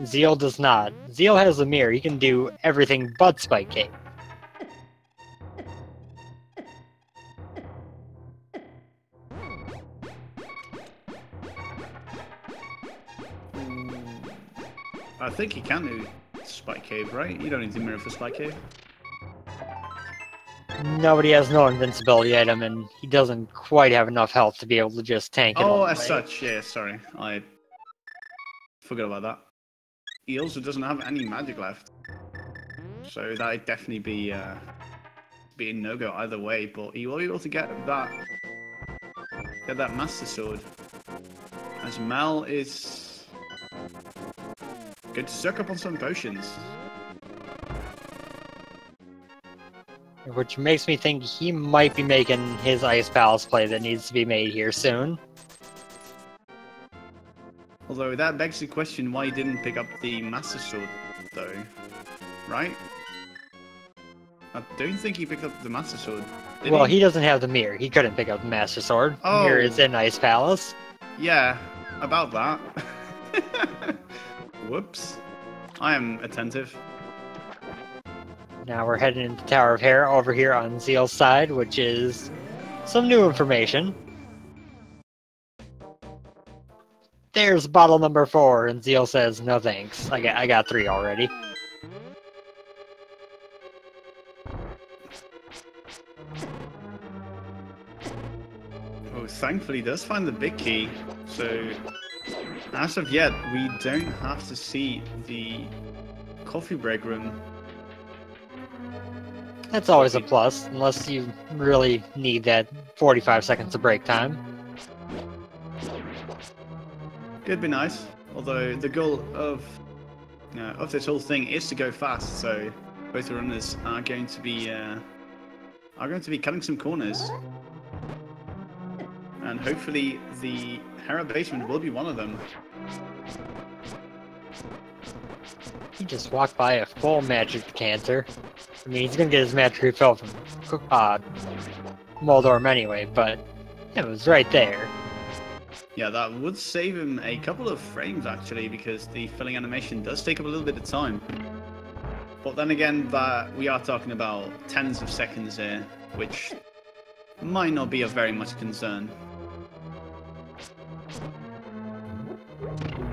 B: Zheal does not. Zheal has the mirror. He can do everything but Spike Cave.
A: I think he can do Spike Cave, right? You don't need the mirror for Spike Cave.
B: Nobody has no invincibility item, and he doesn't quite have enough health to be able to just tank it all
A: Oh,
B: the
A: as
B: way.
A: such, yeah, sorry. I forgot about that. He also doesn't have any magic left. So that'd definitely be a no-go either way, but he will be able to get that Master Sword. As Malle is going to suck up on some potions.
B: Which makes me think he might be making his Ice Palace play that needs to be made here soon.
A: Although that begs the question why he didn't pick up the Master Sword, though. Right? I don't think he picked up the Master Sword.
B: Well, he doesn't have the mirror. He couldn't pick up the Master Sword.
A: Oh.
B: Mirror is in Ice Palace.
A: Yeah, about that. Whoops. I am attentive.
B: Now we're heading into Tower of Hair over here on Zheal's side, which is some new information. There's bottle number 4, and Zheal says, no thanks. I got 3 already.
A: Oh, thankfully he does find the big key. So, as of yet, we don't have to see the coffee break room.
B: That's always a plus, unless you really need that 45 seconds of break time.
A: Could be nice. Although the goal of this whole thing is to go fast, so both the runners are going to be cutting some corners, and hopefully the Hera basement will be one of them.
B: He just walked by a full magic decanter. I mean, he's gonna get his magic refill from Moldorm anyway, but it was right there.
A: Yeah, that would save him a couple of frames actually, because the filling animation does take up a little bit of time. But then again, that we are talking about tens of seconds here, which might not be of very much concern.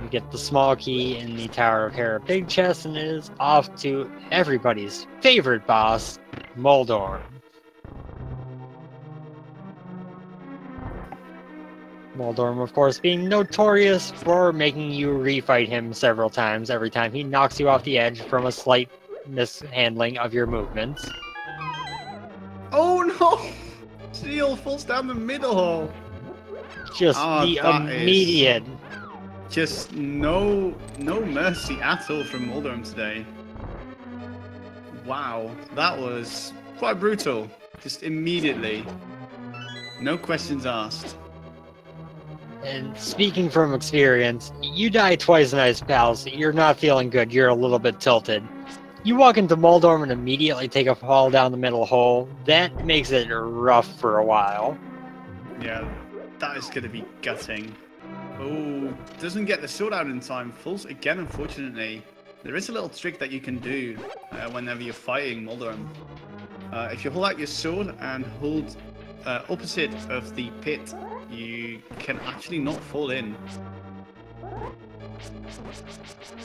B: You get the small key in the Tower of Hera big chest, and it is off to everybody's favorite boss, Moldorm. Moldorm, of course, being notorious for making you refight him several times every time he knocks you off the edge from a slight mishandling of your movements.
A: Oh, Zheal falls down the middle hole.
B: Just the immediate.
A: Just no mercy at all from Mulderham today. Wow, that was quite brutal. Just immediately. No questions asked.
B: And speaking from experience, you die twice in Ice Palace, you're not feeling good, you're a little bit tilted. You walk into Moldorm and immediately take a fall down the middle hole, that makes it rough for a while.
A: Yeah, that is going to be gutting. Oh, doesn't get the sword out in time. Falls again, unfortunately. There is a little trick that you can do whenever you're fighting Moldorm. If you hold out your sword and hold opposite of the pit, you can actually not fall in.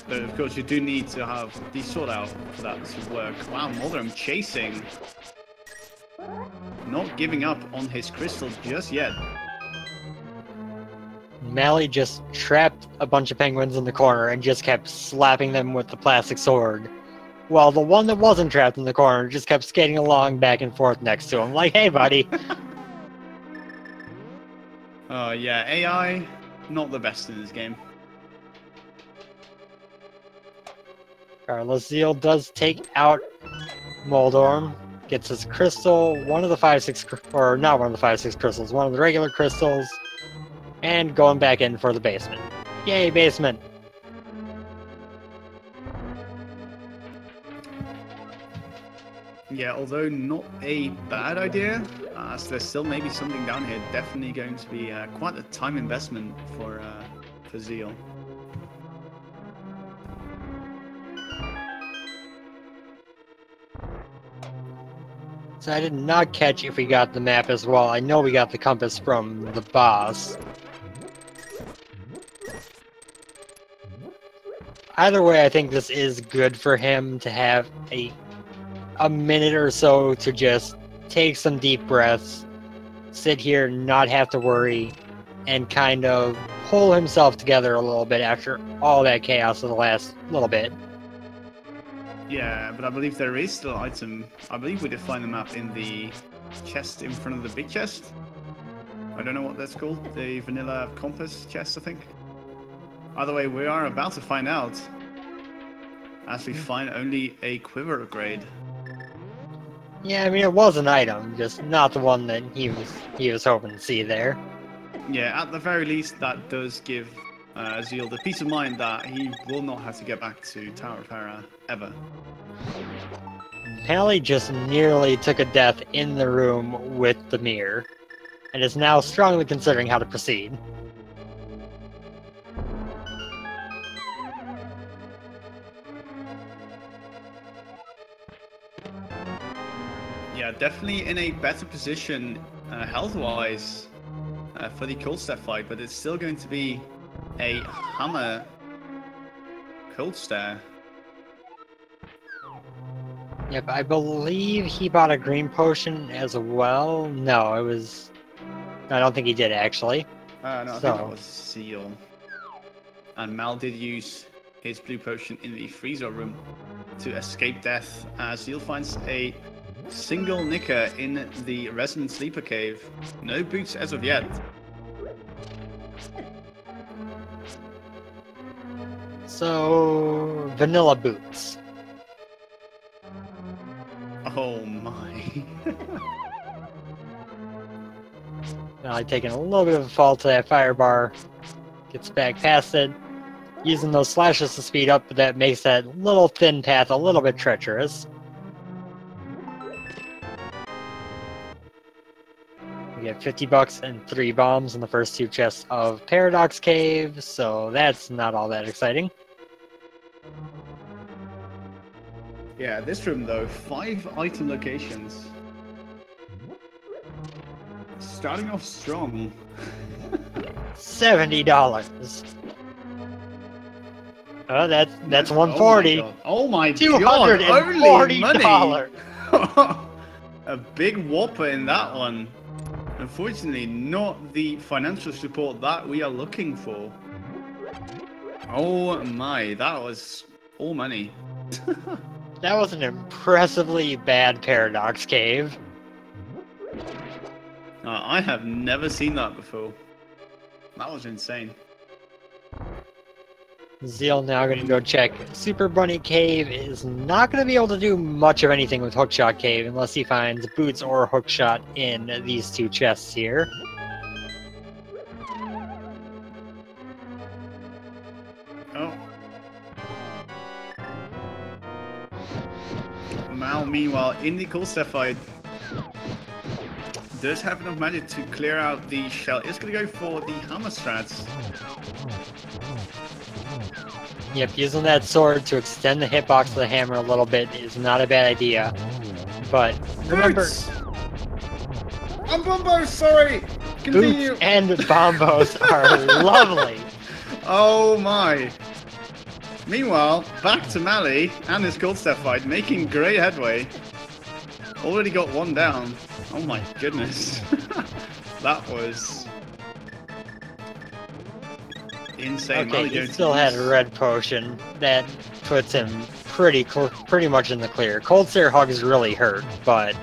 A: But of course you do need to have the sword out for that to work. Wow, Moldorm chasing. Not giving up on his crystal just yet.
B: Malle just trapped a bunch of penguins in the corner and just kept slapping them with the plastic sword. While the one that wasn't trapped in the corner just kept skating along back and forth next to him, like, hey buddy.
A: Oh yeah, AI, not the best in this game.
B: Carlos Zheal does take out Moldorm, gets his crystal, one of the 5-6, or not one of the 5-6 crystals, one of the regular crystals, and going back in for the basement. Yay, basement!
A: Yeah, although not a bad idea, so there's still maybe something down here. Definitely going to be quite a time investment for Zheal.
B: So I did not catch if we got the map as well. I know we got the compass from the boss. Either way, I think this is good for him to have a minute or so to just take some deep breaths, sit here, not have to worry, and kind of pull himself together a little bit after all that chaos of the last little bit.
A: Yeah, but I believe there is still an item. I believe we did find the map in the chest in front of the big chest. I don't know what that's called. The vanilla compass chest, I think. Either way, we are about to find out. As we find only a quiver upgrade.
B: Yeah, I mean, it was an item, just not the one that he was hoping to see there.
A: Yeah, at the very least, that does give Zheal the peace of mind that he will not have to get back to Tower of Hera ever.
B: Malle just nearly took a death in the room with the mirror, and is now strongly considering how to proceed.
A: Yeah, definitely in a better position health-wise for the cold step fight, but it's still going to be a hammer cold stare.
B: Yep, I believe he bought a green potion as well. No, it was... I don't think he did, actually.
A: No, I think that was Zheal. And Malle did use his blue potion in the freezer room to escape death, as Zheal finds a single knicker in the Resident Sleeper Cave. No boots as of yet.
B: So, vanilla boots.
A: Oh my.
B: Now taking a little bit of a fall to that fire bar. Gets back past it. Using those slashes to speed up, but that makes that little thin path a little bit treacherous. We get 50 bucks and 3 bombs in the first 2 chests of Paradox Cave, so that's not all that exciting.
A: Yeah, this room though, 5 item locations. Starting off strong.
B: $70. Oh, that's 140.
A: Oh my god!
B: $240.
A: A big whopper in that one. Unfortunately, not the financial support that we are looking for. Oh my, that was all money.
B: That was an impressively bad Paradox Cave.
A: I have never seen that before. That was insane.
B: Zheal now going to go check. Super Bunny Cave is not going to be able to do much of anything with Hookshot Cave unless he finds Boots or Hookshot in these two chests here.
A: Oh. Malle, meanwhile, in the cool step fight, does have enough magic to clear out the shell. It's going to go for the hammer strats.
B: Yep, using that sword to extend the hitbox of the hammer a little bit is not a bad idea. But remember...
A: Boots! I'm Bumbo, sorry! Continue!
B: Boots and Bombos are lovely!
A: Oh my! Meanwhile, back to Malle and his gold step fight, making great headway. Already got one down. Oh my goodness. That was... insane.
B: Okay, he still had a red potion. That puts him pretty much in the clear. Cold Stare Hugs really hurt, but...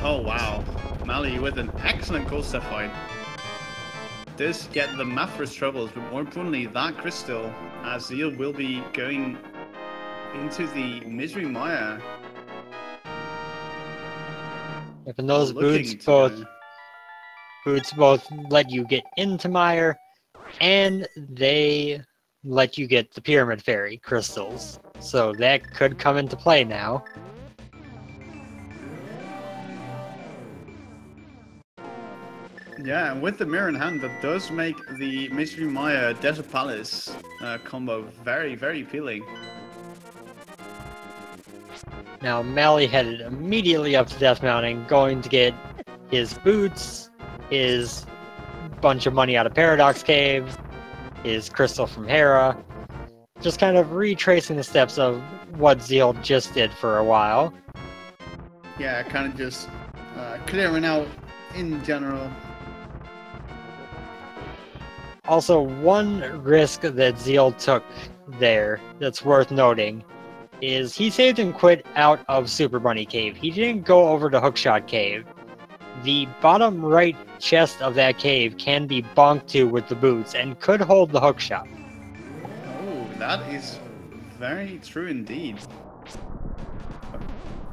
A: oh wow. Malle with an excellent cold step fight. Does get the Mathras troubles, but more importantly, that crystal, as Zheal will be going into the Misery Mire.
B: If and those boots both let you get into Mire, and they let you get the Pyramid Fairy crystals. So that could come into play now.
A: Yeah, and with the mirror in hand, that does make the Mystery Mire Desert Palace combo very, very appealing.
B: Now Malle headed immediately up to Death Mountain, going to get his boots, his bunch of money out of Paradox Cave, his crystal from Hera, just kind of retracing the steps of what Zheal just did for a while.
A: Yeah, kind of just clearing out in general.
B: Also, one risk that Zheal took there that's worth noting is he saved and quit out of Super Bunny Cave. He didn't go over to Hookshot Cave. The bottom right chest of that cave can be bonked to with the boots and could hold the hookshot.
A: Oh, that is very true indeed.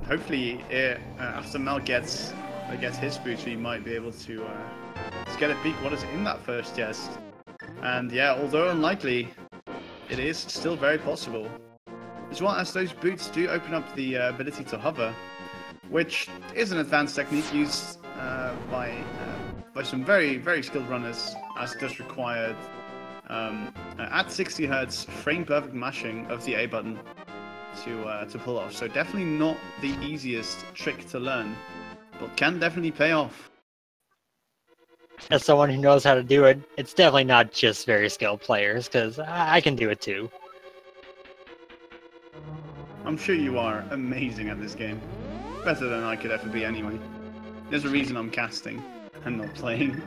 A: Hopefully, after Malle gets his boots, we might be able to get a peek what is in that first chest. And yeah, although unlikely, it is still very possible. As well as those boots do open up the ability to hover, which is an advanced technique used by some very, very skilled runners, as it does require at 60 Hz frame perfect mashing of the A button to pull off. So definitely not the easiest trick to learn, but can definitely pay off.
B: As someone who knows how to do it, it's definitely not just very skilled players, because I can do it too.
A: I'm sure you are amazing at this game. Better than I could ever be anyway. There's a reason I'm casting and not playing.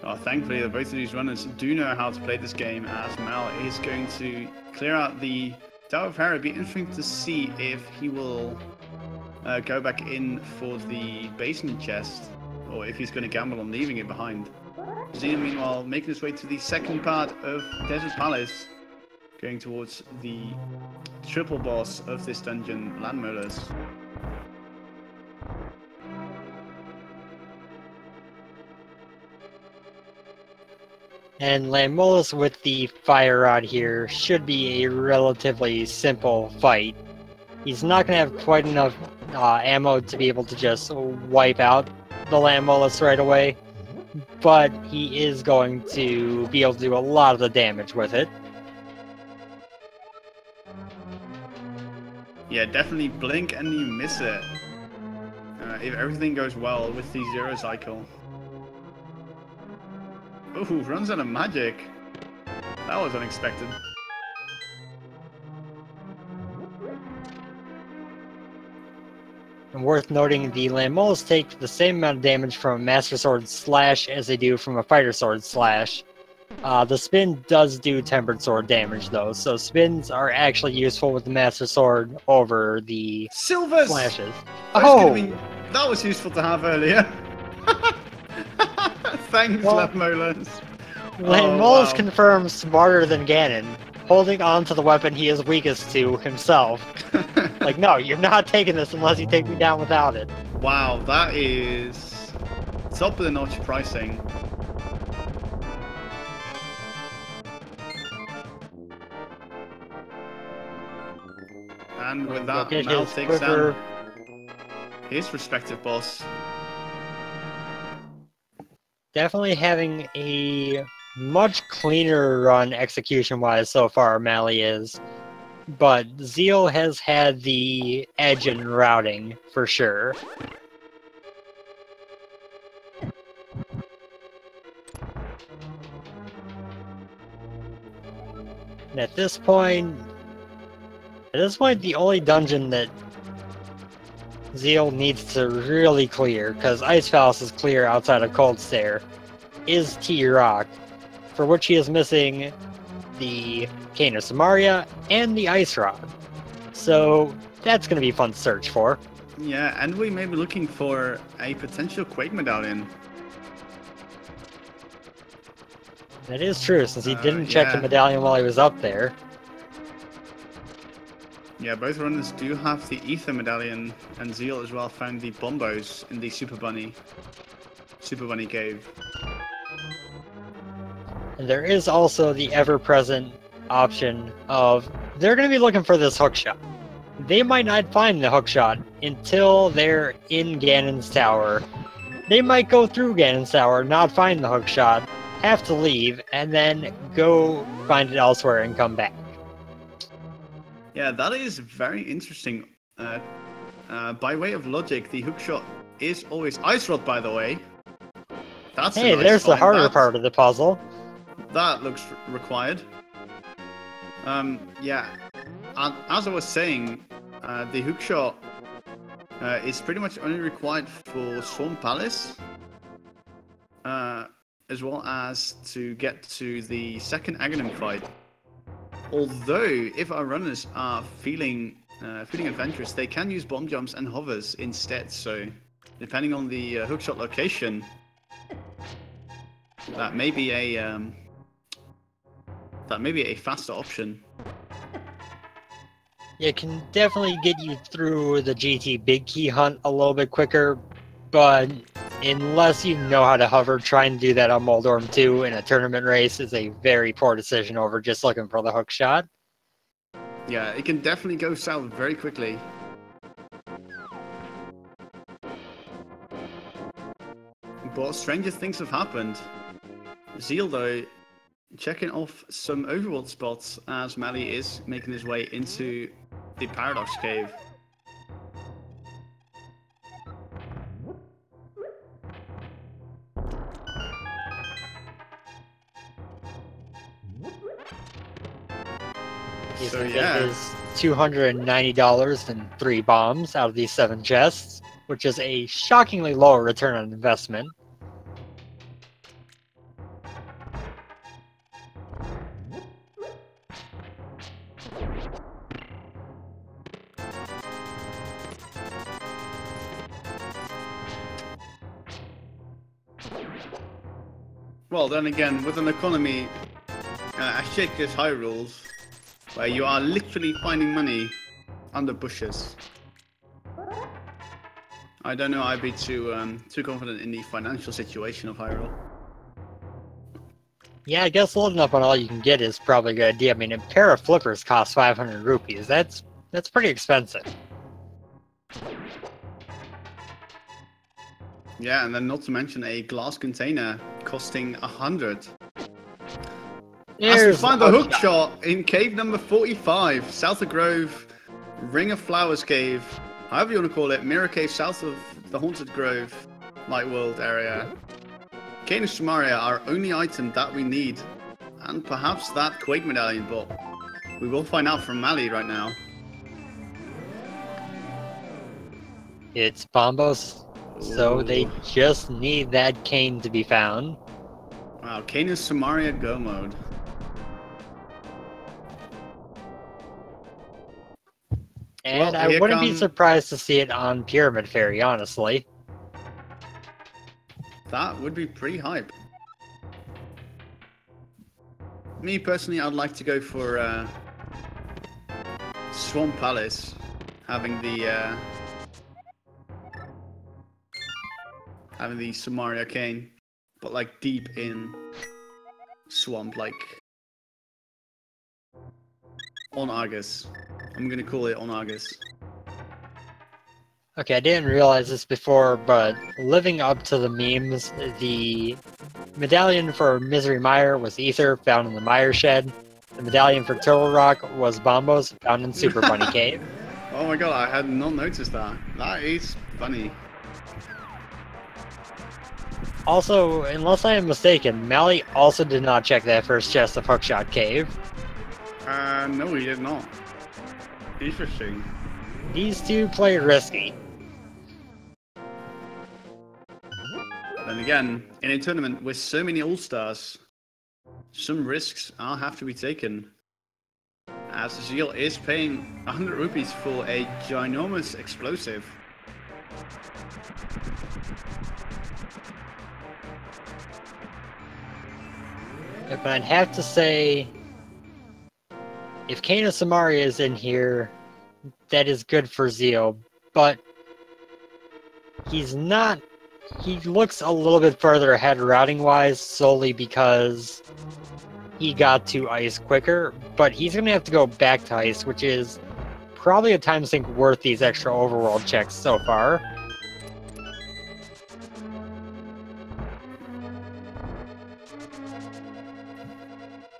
A: Oh, thankfully, both of these runners do know how to play this game, as Malle is going to clear out the Tower of Hera. It'd be interesting to see if he will go back in for the basement chest, or if he's going to gamble on leaving it behind. Zheal, meanwhile, making his way to the second part of Desert Palace, going towards the triple boss of this dungeon, Landmolers.
B: And Landmolus with the fire rod here should be a relatively simple fight. He's not going to have quite enough ammo to be able to just wipe out the Landmolus right away, but he is going to be able to do a lot of the damage with it.
A: Yeah, definitely blink and you miss it. If everything goes well with the Zero Cycle. Ooh, runs out of magic. That was unexpected.
B: And worth noting, the Landmolus take the same amount of damage from a Master Sword Slash as they do from a Fighter Sword Slash. The spin does do tempered sword damage though, so spins are actually useful with the Master Sword over the
A: Silvers!
B: flashes.
A: That was useful to have earlier. Thanks,
B: Well,
A: Molars.
B: Molles confirms smarter than Ganon, holding on to the weapon he is weakest to himself. Like, no, you're not taking this unless you take me down without it.
A: Wow, that is top of the notch pricing. And with that, Mal takes down his respective boss.
B: Definitely having a much cleaner run execution-wise so far, Malle is. But Zheal has had the edge in routing, for sure. And at this point, the only dungeon that Zheal needs to really clear, because Ice Palace is clear outside of Cold Stare, is T-Rock, for which he is missing the Cane of Samaria and the Ice Rod. So that's going to be fun to search for.
A: Yeah, and we may be looking for a potential Quake Medallion.
B: That is true, since he didn't check the medallion while he was up there.
A: Yeah, both runners do have the Ether Medallion, and Zheal as well found the Bombos in the Super Bunny cave.
B: And there is also the ever-present option of they're going to be looking for this hookshot. They might not find the hookshot until they're in Ganon's tower. They might go through Ganon's tower, not find the hookshot, have to leave, and then go find it elsewhere and come back.
A: Yeah, that is very interesting. By way of logic, the hookshot is always Ice Rod, by the way. That's
B: hey, there's the harder part of the puzzle.
A: That looks required. Yeah, as I was saying, the hookshot is pretty much only required for Swarm Palace, as well as to get to the second Aghanim fight. Although, if our runners are feeling adventurous, they can use bomb jumps and hovers instead. So, depending on the hookshot location, that may be a faster option.
B: It can definitely get you through the GT Big Key hunt a little bit quicker, but unless you know how to hover, trying to do that on Moldorm 2 in a tournament race is a very poor decision over just looking for the hook shot.
A: Yeah, it can definitely go south very quickly. But stranger things have happened. Zheal, though, checking off some overworld spots as Malle is making his way into the Paradox Cave.
B: He's going to get his $290 and 3 bombs out of these 7 chests, which is a shockingly low return on investment.
A: Well, then again, with an economy as shaky as Hyrule's, where you are literally finding money under bushes, I don't know I'd be too confident in the financial situation of Hyrule.
B: Yeah, I guess loading up on all you can get is probably a good idea. I mean, a pair of flippers costs 500 rupees. That's pretty expensive.
A: Yeah, and then not to mention a glass container costing 100. As we find the hook shot in cave number 45, south of Grove, Ring of Flowers Cave, however you want to call it, Mirror Cave south of the Haunted Grove, Light World area. Cane of Samaria, our only item that we need, and perhaps that Quake Medallion, but we will find out from Malle right now.
B: It's Bombos, so they just need that cane to be found.
A: Wow, Canis Samaria Go mode.
B: And
A: Well,
B: I
A: here
B: wouldn't be
A: come-
B: surprised to see it on Pyramid Fairy, honestly.
A: That would be pretty hype. Me personally, I'd like to go for Swamp Palace, having the Samaria Cane, but like deep in swamp, like on Argus. I'm gonna call it on Argus.
B: Okay, I didn't realize this before, but living up to the memes, the medallion for Misery Mire was Ether, found in the Mire Shed. The medallion for Turtle Rock was Bombos, found in Super Bunny Cave.
A: Oh my god, I had not noticed that. That is funny.
B: Also, unless I am mistaken, Malle also did not check that first chest of Hookshot Cave.
A: No, he did not. Interesting.
B: These two play risky.
A: Then again, in a tournament with so many All-Stars, some risks have to be taken. As Zheal is paying 100 rupees for a ginormous explosive.
B: But I'd have to say, if Kano Samaria is in here, that is good for Zheal, but he's not. He looks a little bit further ahead routing-wise solely because he got to ice quicker, but he's going to have to go back to ice, which is probably a time sink worth these extra overworld checks so far.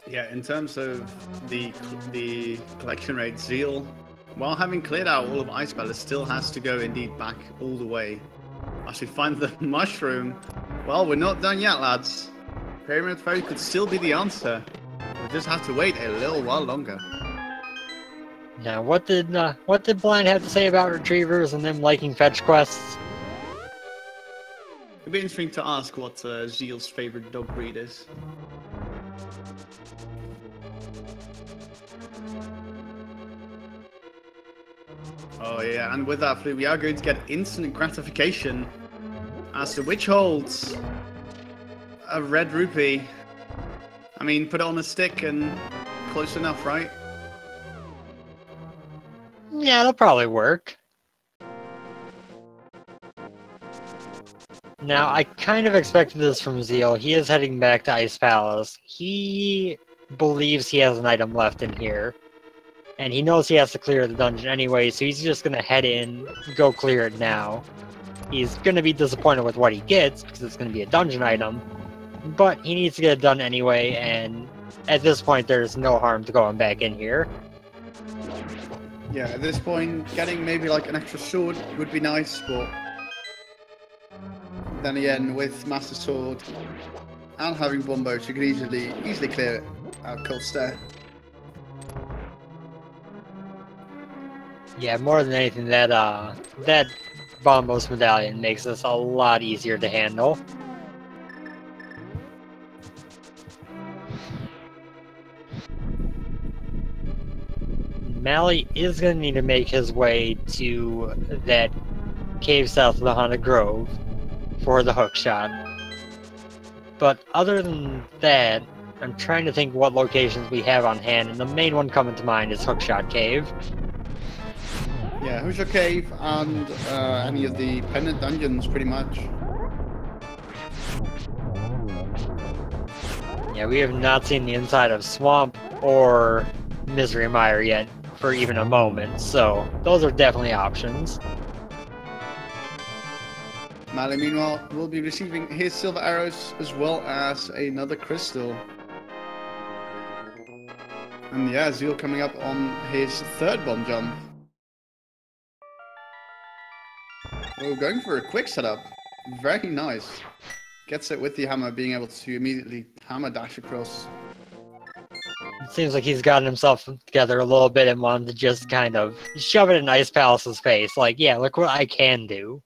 A: Yeah, in terms of the collection rate, Zheal, while having cleared out all of Ice Palace, still has to go indeed back all the way. As we find the mushroom, well, we're not done yet, lads. Pyramid Fairy could still be the answer. We just have to wait a little while longer.
B: Now, what did Blind have to say about retrievers and them liking fetch quests?
A: It'd be interesting to ask what Zeal's favorite dog breed is. Oh yeah, and with that, we are going to get instant gratification as the witch holds a red rupee. I mean, put it on a stick and close enough, right?
B: Yeah, that'll probably work. Now, I kind of expected this from Zheal. He is heading back to Ice Palace. He believes he has an item left in here. And he knows he has to clear the dungeon anyway, so he's just gonna head in, go clear it now. He's gonna be disappointed with what he gets, because it's gonna be a dungeon item. But he needs to get it done anyway, and at this point there's no harm to going back in here.
A: Yeah, at this point, getting maybe like an extra sword would be nice, but then again, with Master Sword and having bombos, you could easily clear it out cold stare.
B: Yeah, more than anything, that Bombos medallion makes this a lot easier to handle. Malle is going to need to make his way to that cave south of the Haunted Grove for the hookshot. But other than that, I'm trying to think what locations we have on hand, and the main one coming to mind is Hookshot Cave.
A: Yeah, Hookshot Cave and any of the pendant dungeons, pretty much.
B: Yeah, we have not seen the inside of Swamp or Misery Mire yet for even a moment, so those are definitely options.
A: Malle, meanwhile, will be receiving his silver arrows as well as another crystal. And yeah, Zheal coming up on his third bomb jump. Oh, going for a quick setup. Very nice. Gets it with the hammer, being able to immediately hammer dash across.
B: It seems like he's gotten himself together a little bit and wanted to just kind of shove it in Ice Palace's face. Like, yeah, look what I can do.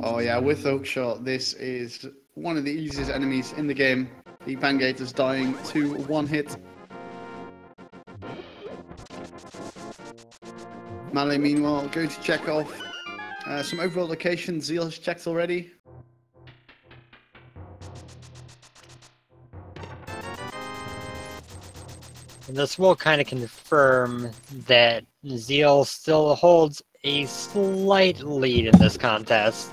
A: Oh yeah, with Hookshot, this is one of the easiest enemies in the game. The Pangators dying to one hit. Malle, meanwhile, going to check off some overall locations Zheal has checked already.
B: And this will kind of confirm that Zheal still holds a slight lead in this contest.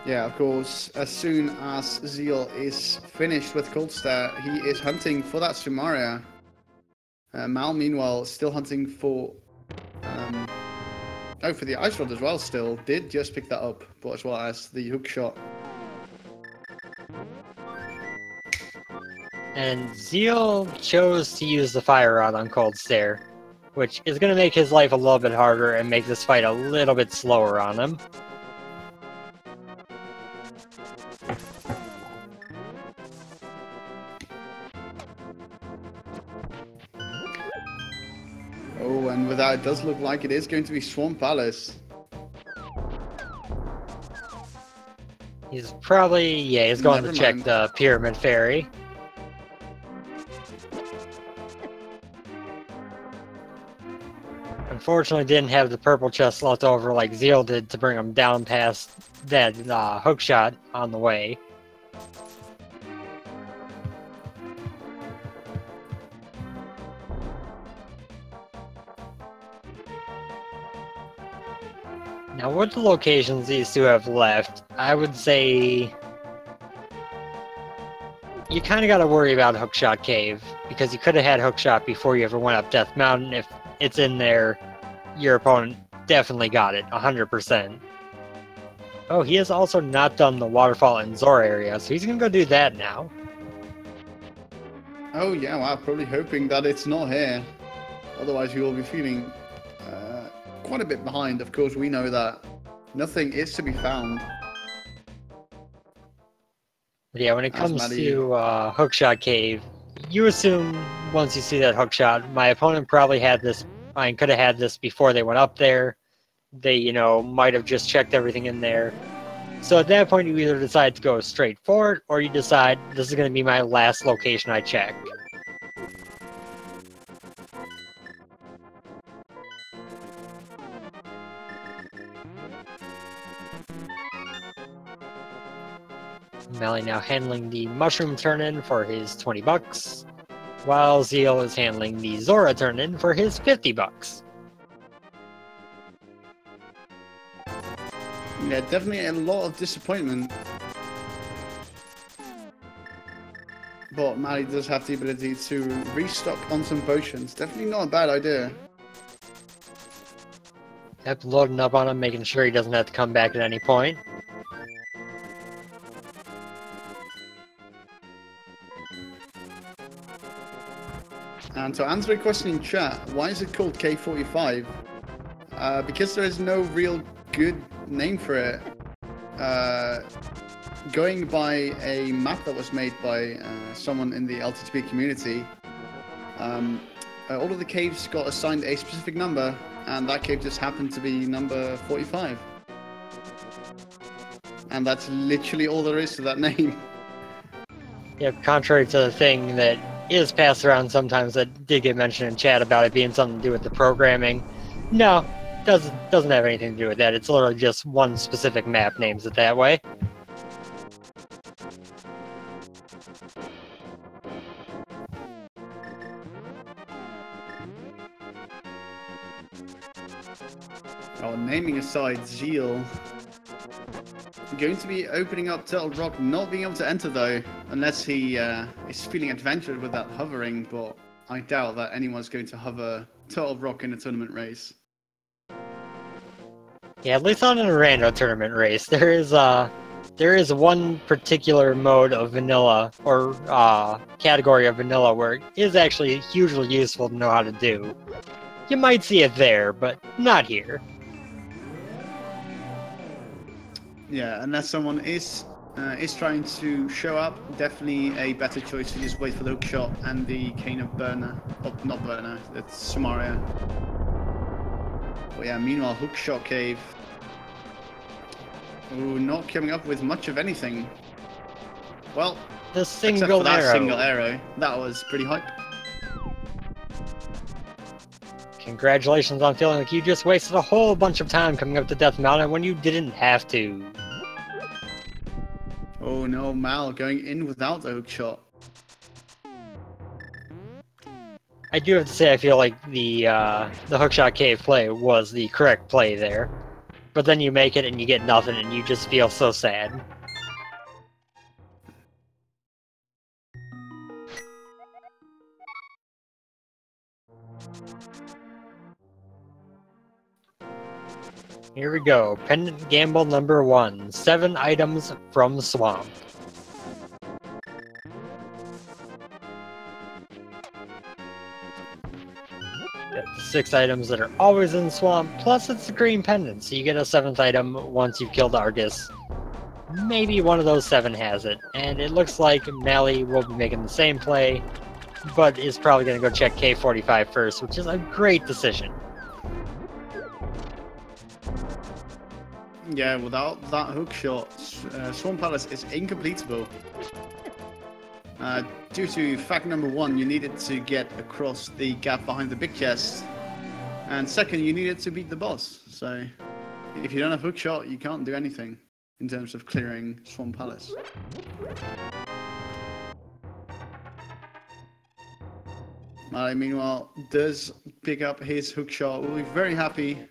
A: Yeah, of course, as soon as Zheal is finished with Cold Stare, he is hunting for that Sumaria. Malle, meanwhile, still hunting for... for the Ice Rod as well still. Did just pick that up, but as well as the hook shot.
B: And Zheal chose to use the Fire Rod on Cold Stare, which is going to make his life a little bit harder and make this fight a little bit slower on him.
A: Oh, and with that, it does look like it is going to be Swamp Palace.
B: He's probably, yeah, he's going to check the Pyramid Fairy. Unfortunately, didn't have the purple chest left over like Zheal did to bring him down past that hook shot on the way. Now, with the locations these two have left, I would say you kind of got to worry about Hookshot Cave, because you could have had Hookshot before you ever went up Death Mountain. If it's in there, your opponent definitely got it, 100%. Oh, he has also not done the Waterfall and Zora area, so he's going to go do that now.
A: Oh yeah, wow, probably hoping that it's not here. Otherwise we will be feeling quite a bit behind. Of course, we know that nothing is to be found.
B: But yeah, when it comes to Hookshot Cave, you assume once you see that hookshot, my opponent probably had this, I could have had this before they went up there. They, you know, might have just checked everything in there. So at that point, you either decide to go straight for it, or you decide this is going to be my last location I check. Malle now handling the Mushroom Turn-In for his 20 bucks, while Zheal is handling the Zora Turn-In for his 50 bucks.
A: Yeah, definitely a lot of disappointment. But Malle does have the ability to restock on some potions. Definitely not a bad idea.
B: Yep, loading up on him, making sure he doesn't have to come back at any point.
A: And to answer a question in chat, why is it called K45? Because there is no real good name for it. Going by a map that was made by someone in the ALTTPR community, all of the caves got assigned a specific number, and that cave just happened to be number 45. And that's literally all there is to that name.
B: Yep, contrary to the thing that is passed around sometimes that did get mentioned in chat about it being something to do with the programming. No, doesn't have anything to do with that. It's literally just one specific map names it that way.
A: Oh, naming aside, Zheal going to be opening up Turtle Rock, not being able to enter though, unless he is feeling adventurous with that hovering, but I doubt that anyone's going to hover Turtle Rock in a tournament race.
B: Yeah, at least not in a rando tournament race. There is one particular mode of vanilla, or category of vanilla, where it is actually hugely useful to know how to do. You might see it there, but not here.
A: Yeah, unless someone is is trying to show up. Definitely a better choice to just wait for the hook shot and the cane of burner. Oh, not burner, that's Samaria. But yeah, meanwhile, hook shot cave. Ooh, not coming up with much of anything. Well,
B: The
A: except for
B: single
A: that
B: arrow.
A: single arrow. That was pretty hype.
B: Congratulations on feeling like you just wasted a whole bunch of time coming up to Death Mountain when you didn't have to.
A: Oh no, Malle going in without the hook shot.
B: I do have to say I feel like the hookshot cave play was the correct play there. But then you make it and you get nothing and you just feel so sad. Here we go. Pendant gamble number 1. 7 items from Swamp. Got the 6 items that are always in Swamp, plus it's a green pendant, so you get a 7th item once you've killed Argus. Maybe one of those 7 has it, and it looks like Malle will be making the same play, but is probably going to go check K45 first, which is a great decision.
A: Yeah, without that hook shot, Swamp Palace is incompletable. Due to fact number 1, you needed to get across the gap behind the big chest, and second, you needed to beat the boss. So, if you don't have hook shot, you can't do anything in terms of clearing Swamp Palace. Malle, meanwhile, does pick up his hook shot. We'll be very happy,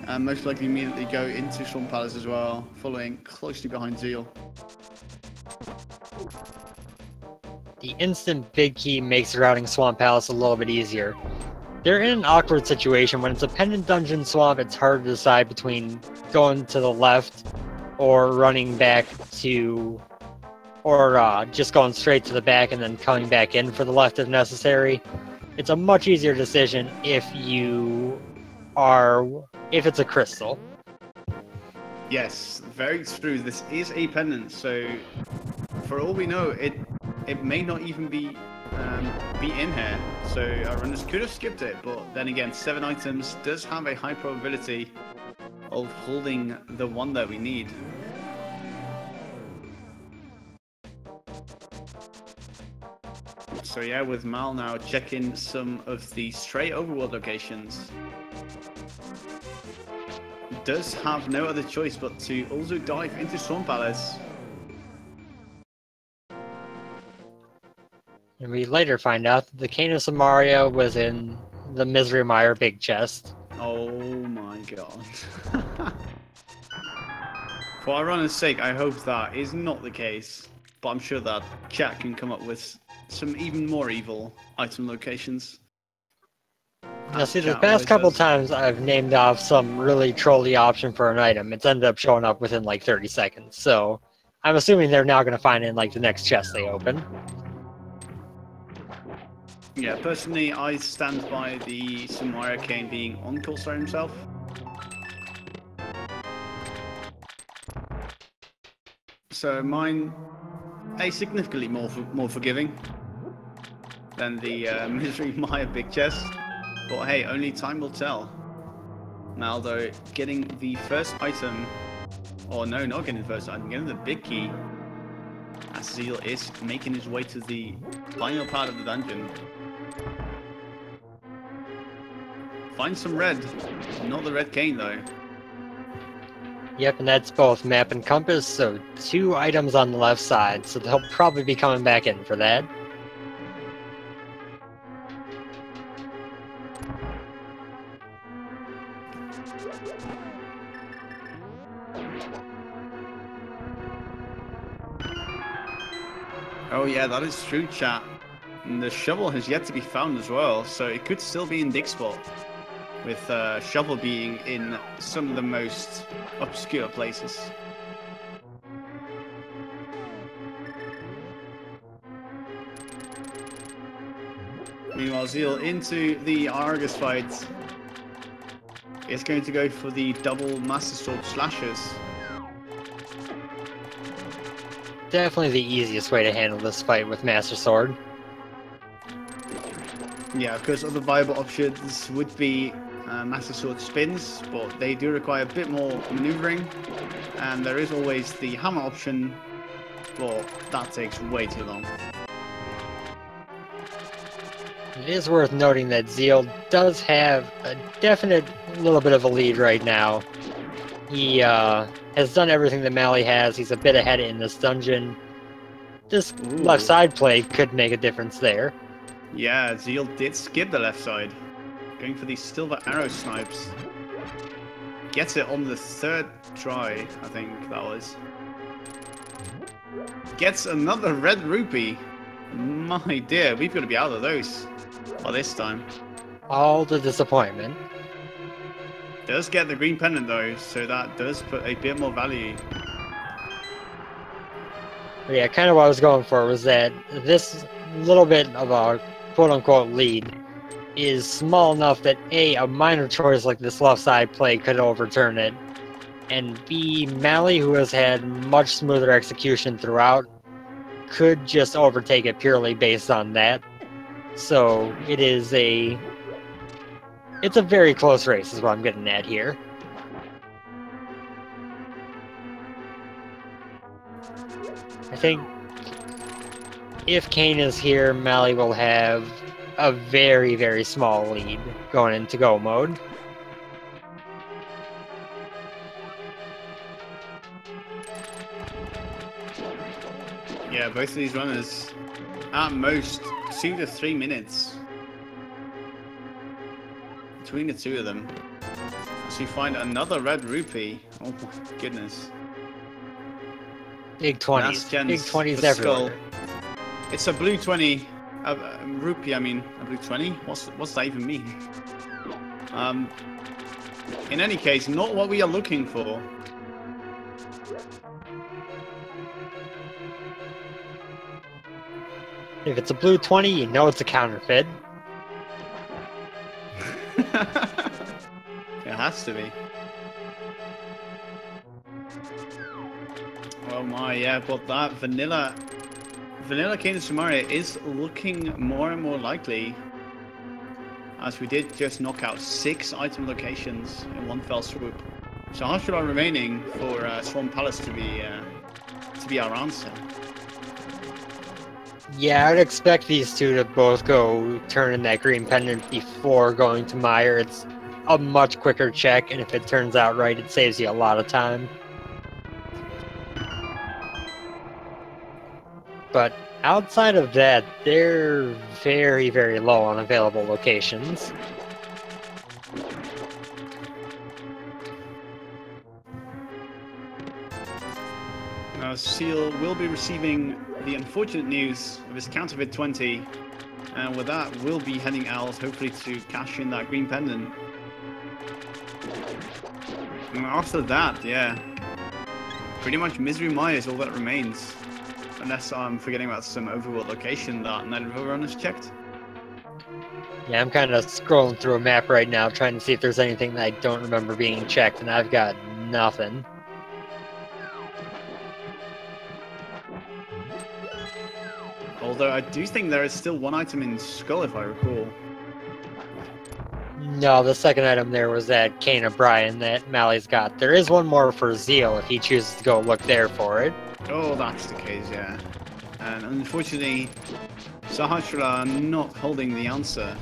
A: and most likely immediately go into Swamp Palace as well, following closely behind Zheal.
B: The instant big key makes routing Swamp Palace a little bit easier. They're in an awkward situation. When it's a pendant dungeon swamp, it's hard to decide between going to the left or running back to, or just going straight to the back and then coming back in for the left if necessary. It's a much easier decision if it's a crystal.
A: Yes, very true. This is a pendant, so for all we know, it may not even be in here. So our runners could have skipped it, but then again, 7 items does have a high probability of holding the one that we need. So yeah, with Malle now checking some of the stray overworld locations. Does have no other choice but to also dive into Swamp Palace.
B: And we later find out that the Cane of Samaria was in the Misery Mire big chest.
A: Oh my god. For our runner's sake, I hope that is not the case. But I'm sure that chat can come up with some even more evil item locations.
B: Now see, the past couple times I've named off some really trolly option for an item, it's ended up showing up within like 30 seconds. So I'm assuming they're now going to find it in like the next chest they open.
A: Yeah, personally, I stand by the Samaria Cane being on Coolstar himself. So mine, significantly more forgiving than the Misery Mire big chest. But hey, only time will tell. Malle, though, getting the first item, or no, not getting the first item, getting the big key, as Zheal is making his way to the final part of the dungeon. Find some red, not the red cane though.
B: Yep, and that's both map and compass, so 2 items on the left side, so they'll probably be coming back in for that.
A: Oh yeah, that is true, chat. And the shovel has yet to be found as well, so it could still be in dig spot. With shovel being in some of the most obscure places. Meanwhile, Zheal into the Argus fight. Is going to go for the double Master Sword slashes.
B: definitely the easiest way to handle this fight with Master Sword.
A: Yeah, of course, other viable options would be Master Sword spins, but they do require a bit more maneuvering. And there is always the hammer option, but that takes way too long.
B: It is worth noting that Zheal does have a definite little bit of a lead right now. He has done everything that Malle has. He's a bit ahead in this dungeon. This left side play could make a difference there.
A: Yeah, Zheal did skip the left side. Going for these silver arrow snipes. Gets it on the third try, I think that was. Gets another red rupee. My dear, we've got to be out of those by this time.
B: All the disappointment.
A: Does get the green pendant though, so that does put a bit more value.
B: But yeah, kind of what I was going for was that this little bit of a quote-unquote lead is small enough that a minor choice like this left side play could overturn it, and B, Malle, who has had much smoother execution throughout, could just overtake it purely based on that. So it's a very close race is what I'm getting at here. I think if Kane is here, Malle will have a very, very small lead going into go mode.
A: Yeah, both of these runners at most 2 to 3 minutes between the two of them. As we find another red rupee. Oh my goodness.
B: Big 20s. Big 20s everywhere.
A: It's a blue 20. Rupee, I mean, a blue 20? What's that even mean? In any case, not what we are looking for.
B: If it's a blue 20, you know it's a counterfeit.
A: It has to be. Oh my, yeah, but that Vanilla Kane and Samaria is looking more and more likely, as we did just knock out 6 item locations in one fell swoop. So how should I remaining for Swan Palace to be our answer?
B: Yeah, I'd expect these two to both go turn in that green pendant before going to Meyer. It's a much quicker check, and if it turns out right, it saves you a lot of time. But outside of that, they're very, very low on available locations.
A: Now, Zheal will be receiving the unfortunate news of his counterfeit 20, and with that, we'll be heading out, hopefully to cash in that green pendant. And after that, yeah, pretty much Misery Maya is all that remains. Unless I'm forgetting about some overworld location that Night of Run has checked.
B: Yeah, I'm kind of scrolling through a map right now, trying to see if there's anything that I don't remember being checked, and I've got nothing.
A: Although I do think there is still one item in Skull, if I recall.
B: No, the second item there was that Kane O'Brien that Malle's got. There is one more for Zheal if he chooses to go look there for it.
A: Oh, that's the case, yeah. And unfortunately, Sahasrara not holding the answer.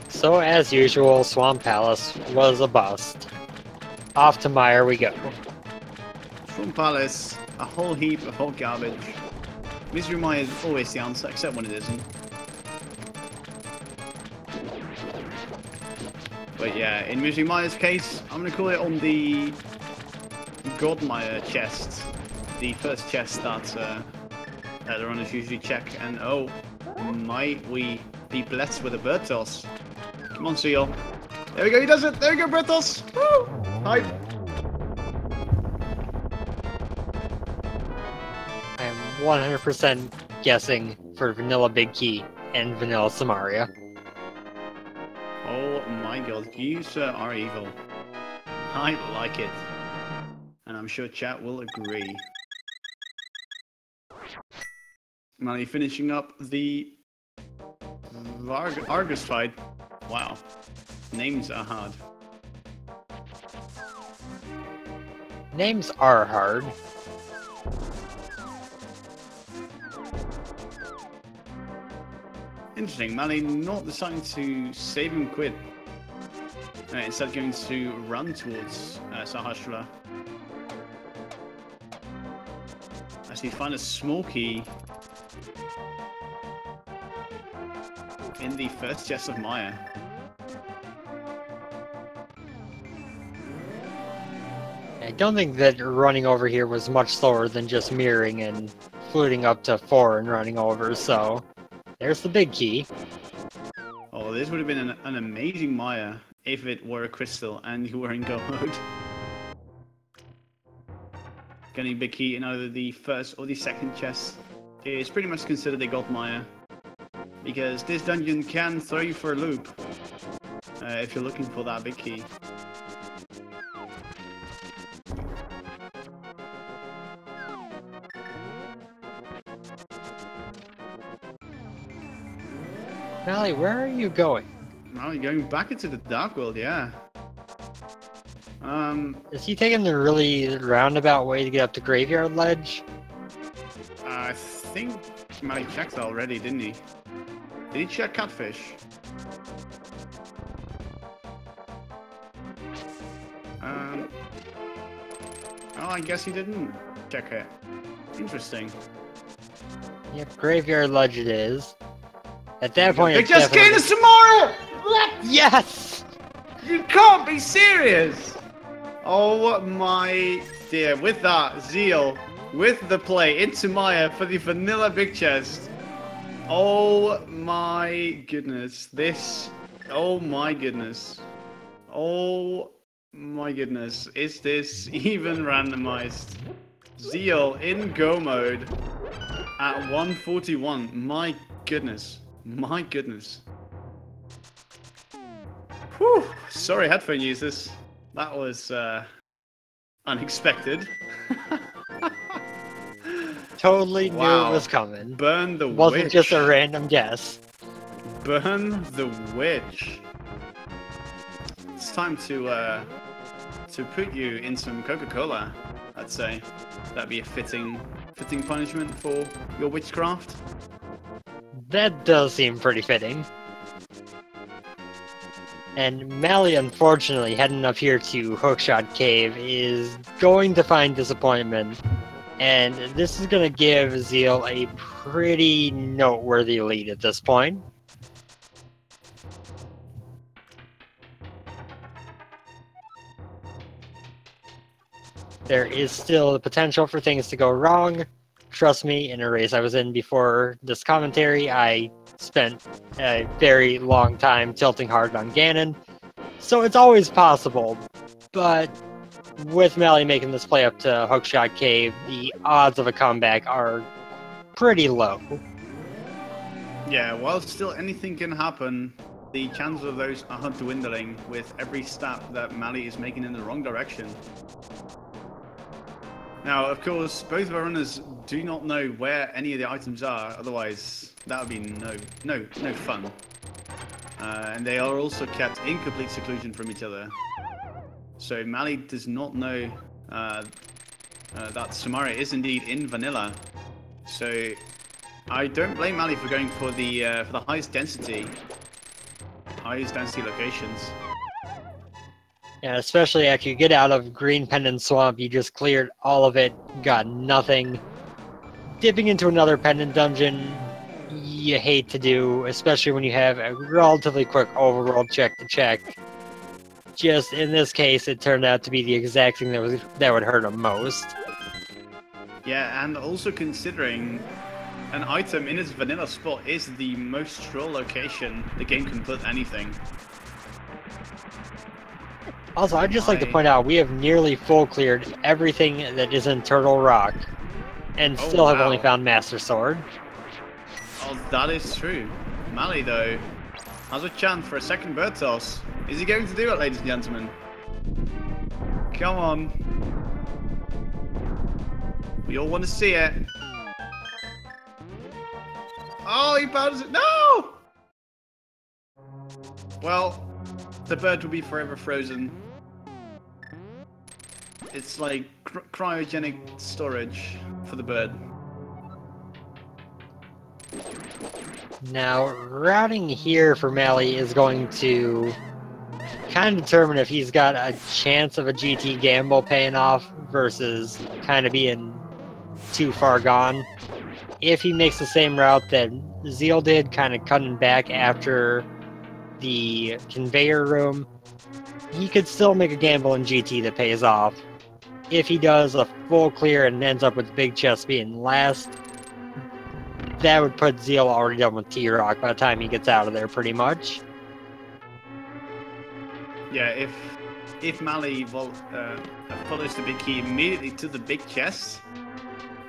B: So, as usual, Swan Palace was a bust. Off to Meyer we go.
A: Swan Palace, a whole heap of hot garbage. Misery Maya is always the answer, except when it isn't. But yeah, in Misery Maya's case, I'm going to call it on the Godmire chest. The first chest that the runners usually check. And oh, might we be blessed with a bird toss? Come on, Zheal. There we go, he does it! There we go, bird toss! Woo! Hype!
B: I am 100% guessing for Vanilla Big Key and Vanilla Samaria.
A: Oh my god, you sir are evil. I like it. And And I'm sure chat will agree. Malle finishing up the Argus fight. Wow. Names are hard.
B: Names are hard.
A: Interesting. Malle not deciding to save him quid. Instead going to run towards Sahasrara. As he finds a small key in the first chest of Maya.
B: I don't think that running over here was much slower than just mirroring and fluting up to 4 and running over, so there's the big key.
A: Oh, this would have been an amazing Maya if it were a crystal and you were in go mode. Getting big key in either the first or the second chest is pretty much considered a gold Maya, because this dungeon can throw you for a loop if you're looking for that big key.
B: Malle, where are you going?
A: Now you're going back into the Dark World, yeah.
B: Is he taking the really roundabout way to get up to Graveyard Ledge?
A: I think Malle checked that already, didn't he? Did he check Catfish? Oh, I guess he didn't check it. Interesting.
B: Yep, Graveyard Ledge it is. At that point,
A: They
B: it's
A: just
B: definitely...
A: gave us tomorrow!
B: Yes!
A: You can't be serious! Oh my dear, with that, Zheal, with the play into Maya for the vanilla big chest. Oh my goodness, this, oh my goodness. Oh my goodness, is this even randomized? Zheal in go mode at 141, my goodness, my goodness. Whew, sorry headphone users. That was unexpected.
B: Totally knew it was coming.
A: Burn the
B: Wasn't
A: witch.
B: just a random guess.
A: Burn the witch. It's time to put you in some Coca-Cola, I'd say. That'd be a fitting punishment for your witchcraft.
B: That does seem pretty fitting. And Malle, unfortunately, heading up here to Hookshot Cave, is going to find disappointment. And this is going to give Zheal a pretty noteworthy lead at this point. There is still the potential for things to go wrong. Trust me, in a race I was in before this commentary, I spent a very long time tilting hard on Ganon. So it's always possible, but with Malle making this play up to Hookshot Cave, the odds of a comeback are pretty low.
A: Yeah, while still anything can happen, the chances of those are dwindling with every step that Malle is making in the wrong direction. Now, of course, both of our runners do not know where any of the items are, otherwise that would be no fun. And they are also kept in complete seclusion from each other. So Malle does not know that Samara is indeed in vanilla. So I don't blame Malle for going for the highest density locations.
B: Yeah, especially after you get out of Green Pendant Swamp, you just cleared all of it, got nothing. Dipping into another pendant dungeon, you hate to do, especially when you have a relatively quick overworld check to check. Just in this case, it turned out to be the exact thing that would hurt him most.
A: Yeah, and also considering an item in its vanilla spot is the most troll location the game can put anything.
B: Also, I'd just like to point out, we have nearly full cleared everything that is in Turtle Rock, and still have only found Master Sword.
A: Oh, that is true. Malle, though, has a chance for a second bird toss. Is he going to do it, ladies and gentlemen? Come on. We all want to see it. Oh, he bounces it. No! Well, the bird will be forever frozen. It's like cryogenic storage for the bird.
B: Now, routing here for Malle is going to kind of determine if he's got a chance of a GT gamble paying off versus kind of being too far gone. If he makes the same route that Zheal did, kind of cutting back after the conveyor room, he could still make a gamble in GT that pays off. If he does a full clear and ends up with big chest being last, that would put Zheal already done with T-Rock by the time he gets out of there, pretty much.
A: Yeah, if Malle follows the big key immediately to the big chest,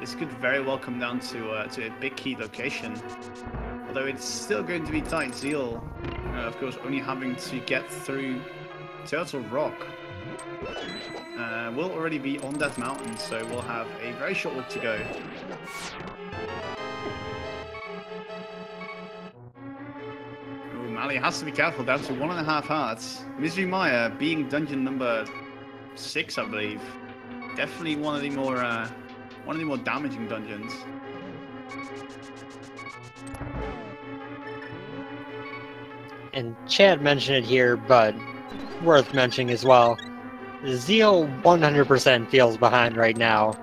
A: this could very well come down to a big key location. Although it's still going to be tight. Zheal, of course, only having to get through Turtle Rock. We'll already be on that mountain, so we'll have a very short walk to go. Oh, Malle has to be careful, down to 1.5 hearts. Misery Maya being dungeon number 6, I believe. Definitely one of the more damaging dungeons.
B: And Chad mentioned it here, but worth mentioning as well. Zheal 100% feels behind right now.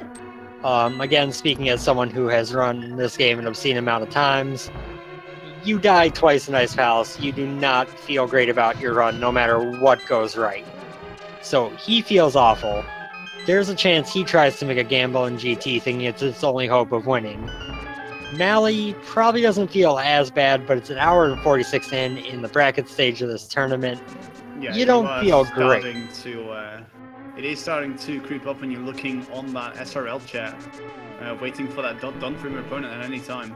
B: Again, speaking as someone who has run this game an obscene amount of times, you die twice in Ice Palace, you do not feel great about your run no matter what goes right. So he feels awful. There's a chance he tries to make a gamble in GT thinking it's its only hope of winning. Malle probably doesn't feel as bad, but it's an hour and 46 in the bracket stage of this tournament.
A: Yeah,
B: you don't feel great.
A: It is starting to creep up when you're looking on that SRL chat, waiting for that done from your opponent at any time.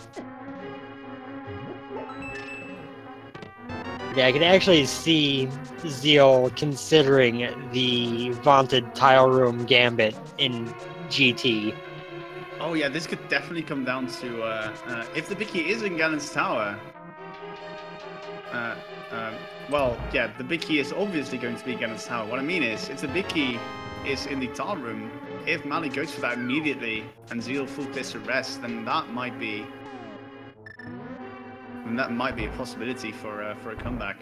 B: Yeah, I can actually see Zheal considering the vaunted tile room gambit in GT.
A: Oh yeah, this could definitely come down to if the big key is in Ganon's Tower. Well, yeah, the big key is obviously going to be Ganon's Tower. What I mean is, if the big key is in the tile room, if Malle goes for that immediately and Zheal full clears to rest, then that might be a possibility for a comeback.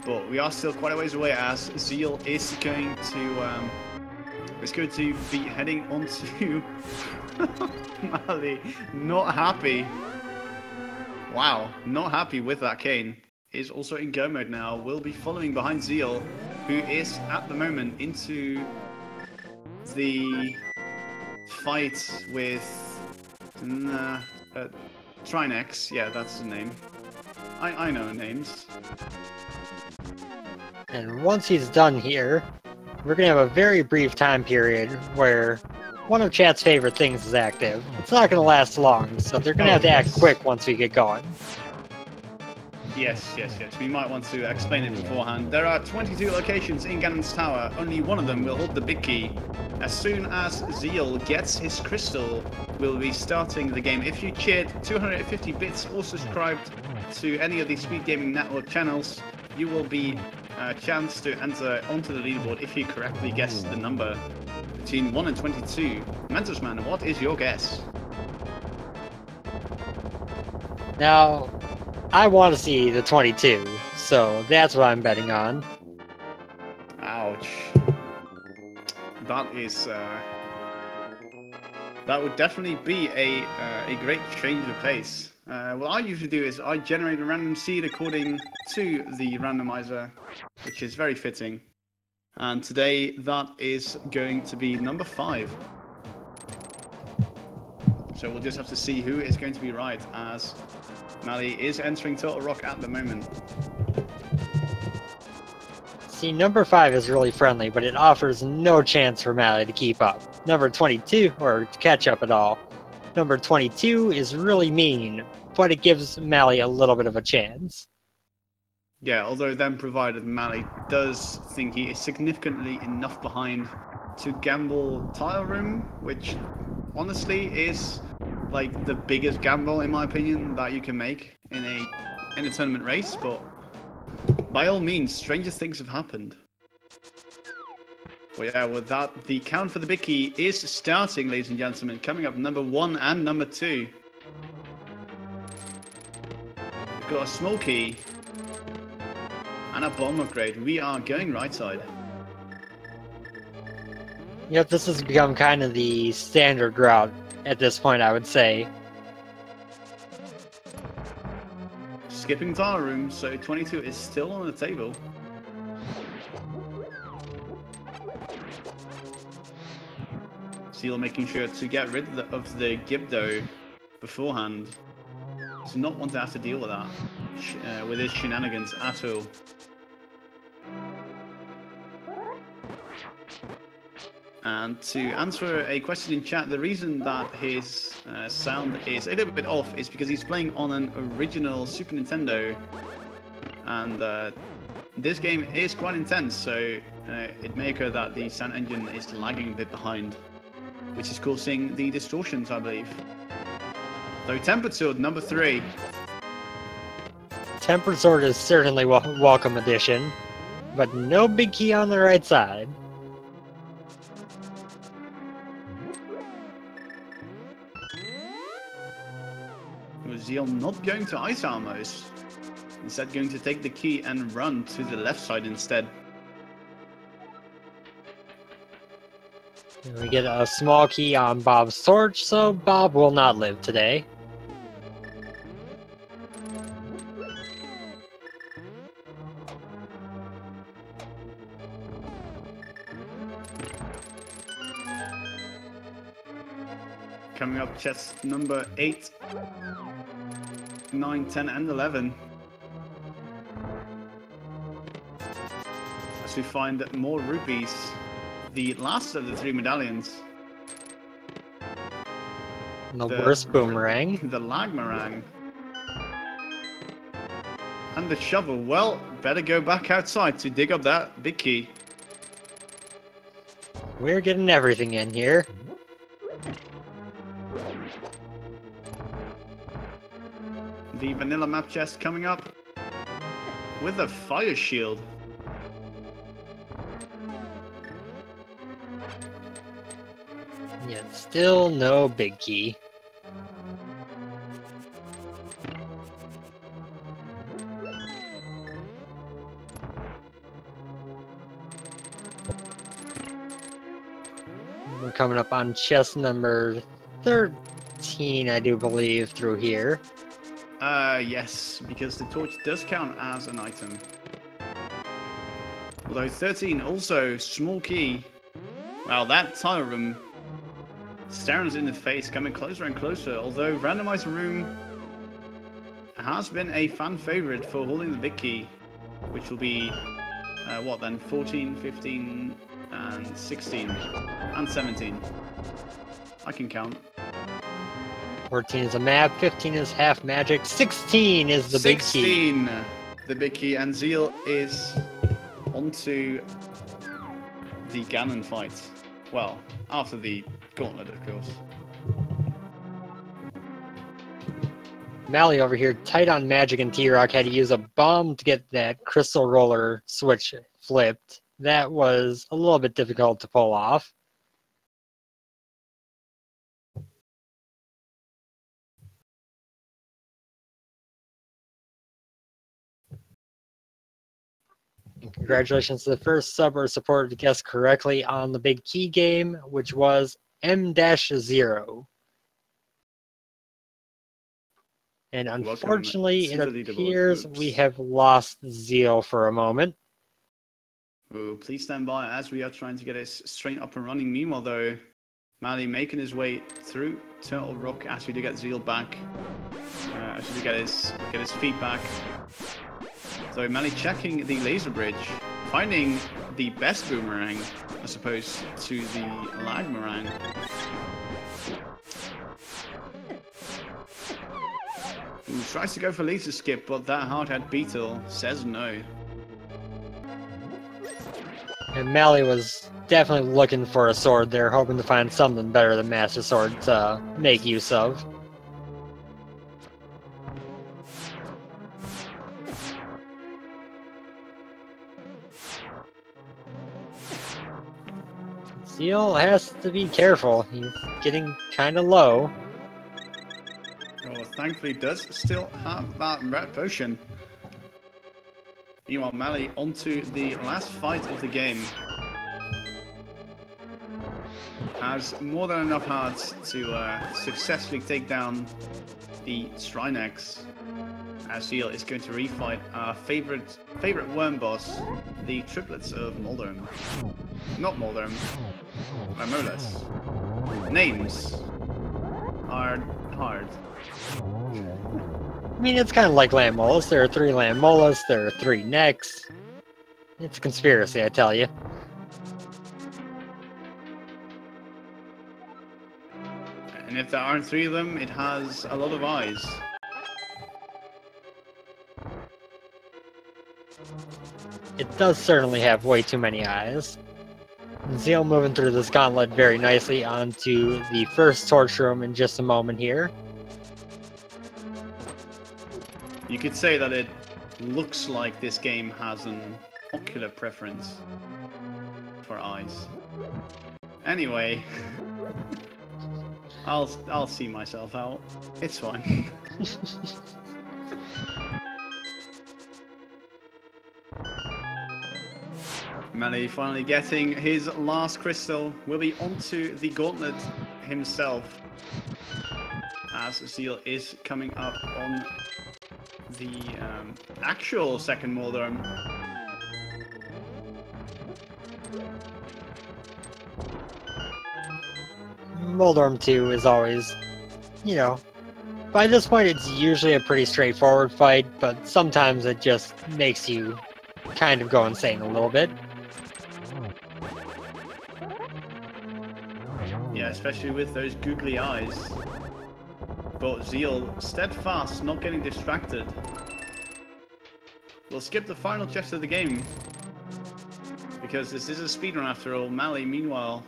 A: But we are still quite a ways away, as Zheal is going to be heading onto Malle. Not happy. Wow, not happy with that cane. Is also in go mode now. Will be following behind Zheal, who is at the moment into the fight with Trinex. Yeah, that's the name. I know names.
B: And once he's done here, we're going to have a very brief time period where one of chat's favorite things is active. It's not going to last long, so they're going to have to act quick once we get going.
A: Yes. We might want to explain it beforehand. There are 22 locations in Ganon's Tower. Only one of them will hold the big key. As soon as Zheal gets his crystal, we'll be starting the game. If you cheered 250 bits or subscribed to any of the Speed Gaming Network channels, you will be a chance to enter onto the leaderboard if you correctly guess the number between 1 and 22. Mentos Man, what is your guess?
B: Now, I want to see the 22, so that's what I'm betting on.
A: Ouch. That is that would definitely be a great change of pace. What I usually do is I generate a random seed according to the randomizer, which is very fitting. And today that is going to be number 5. So we'll just have to see who is going to be right, as Malle is entering Turtle Rock at the moment.
B: See, number 5 is really friendly, but it offers no chance for Malle to keep up. Number 22, or to catch up at all. Number 22 is really mean, but it gives Malle a little bit of a chance.
A: Yeah, although then provided Malle does think he is significantly enough behind to gamble tile room, which honestly is like the biggest gamble, in my opinion, that you can make in a tournament race. But by all means, stranger things have happened. Well, yeah, with that, the count for the big key is starting, ladies and gentlemen. Coming up, number 1 and number 2. We've got a small key and a bomb upgrade. We are going right side.
B: Yep, this has become kind of the standard route at this point, I would say.
A: Skipping tile room, so 22 is still on the table. Zheal making sure to get rid of the Gibdo beforehand. Does not want to have to deal with that, with his shenanigans at all. And to answer a question in chat, the reason that his sound is a little bit off is because he's playing on an original Super Nintendo, and this game is quite intense, so it may occur that the sound engine is lagging a bit behind, which is causing the distortions, I believe. So Tempered Sword, number 3.
B: Tempered Sword is certainly welcome addition, but no big key on the right side.
A: Zheal not going to ice armors, instead going to take the key and run to the left side instead.
B: And we get a small key on Bob's torch, so Bob will not live today.
A: Coming up, chest number 8, 9, 10, and 11. As we find more rupees, the last of the 3 medallions.
B: The worst boomerang.
A: The lagmerang. And the shovel. Well, better go back outside to dig up that big key.
B: We're getting everything in here.
A: The vanilla map chest coming up with a fire shield.
B: Yet still no big key. We're coming up on chest number 13, I do believe, through here.
A: Yes, because the torch does count as an item. Although 13, also small key. Wow, that tile room staring us in the face, coming closer and closer. Although Randomizer room has been a fan favorite for holding the big key, which will be, what then, 14, 15, and 16, and 17. I can count.
B: 14 is a map, 15 is half magic, 16 is the big key.
A: 16, the big key, and Zheal is onto the Ganon fight. Well, after the gauntlet, of course.
B: Malle over here, tight on magic, and T-Rock had to use a bomb to get that crystal roller switch flipped. That was a little bit difficult to pull off. And congratulations to the first sub or supporter to guess correctly on the big key game, which was M-0. And unfortunately, it appears we have lost Zheal for a moment.
A: Ooh, please stand by as we are trying to get us straight up and running. Meanwhile, though, Malle making his way through Turtle Rock as we do get Zheal back. As we get his feet back. So Malle checking the laser bridge, finding the best boomerang as opposed to the lagmerang. Ooh, tries to go for laser skip, but that hardhead beetle says no.
B: And Malle was definitely looking for a sword there, hoping to find something better than Master Sword to make use of. Zheal has to be careful. He's getting kind of low.
A: Oh, thankfully does still have that red potion. Meanwhile, Malle onto the last fight of the game. Has more than enough hearts to successfully take down the Shrine X. As Zheal is going to refight our favorite worm boss, the triplets of Moldorm. Not Moldorm, Marmolas. Names are hard.
B: I mean, it's kind of like land molas. There are 3 land molas, there are 3 necks. It's a conspiracy, I tell you.
A: And if there aren't 3 of them, it has a lot of eyes.
B: It does certainly have way too many eyes. Zheal moving through this gauntlet very nicely onto the first torch room in just a moment here.
A: You could say that it looks like this game has an ocular preference for eyes. Anyway, I'll see myself out. It's fine. Malle finally getting his last crystal. Will be onto the gauntlet himself. As Zheal is coming up on the actual second Moldorm.
B: Moldorm 2 is always, you know, by this point it's usually a pretty straightforward fight, but sometimes it just makes you kind of go insane a little bit.
A: Yeah, especially with those googly eyes. But Zheal, steadfast, not getting distracted. We'll skip the final chest of the game. Because this is a speedrun after all. Malle, meanwhile,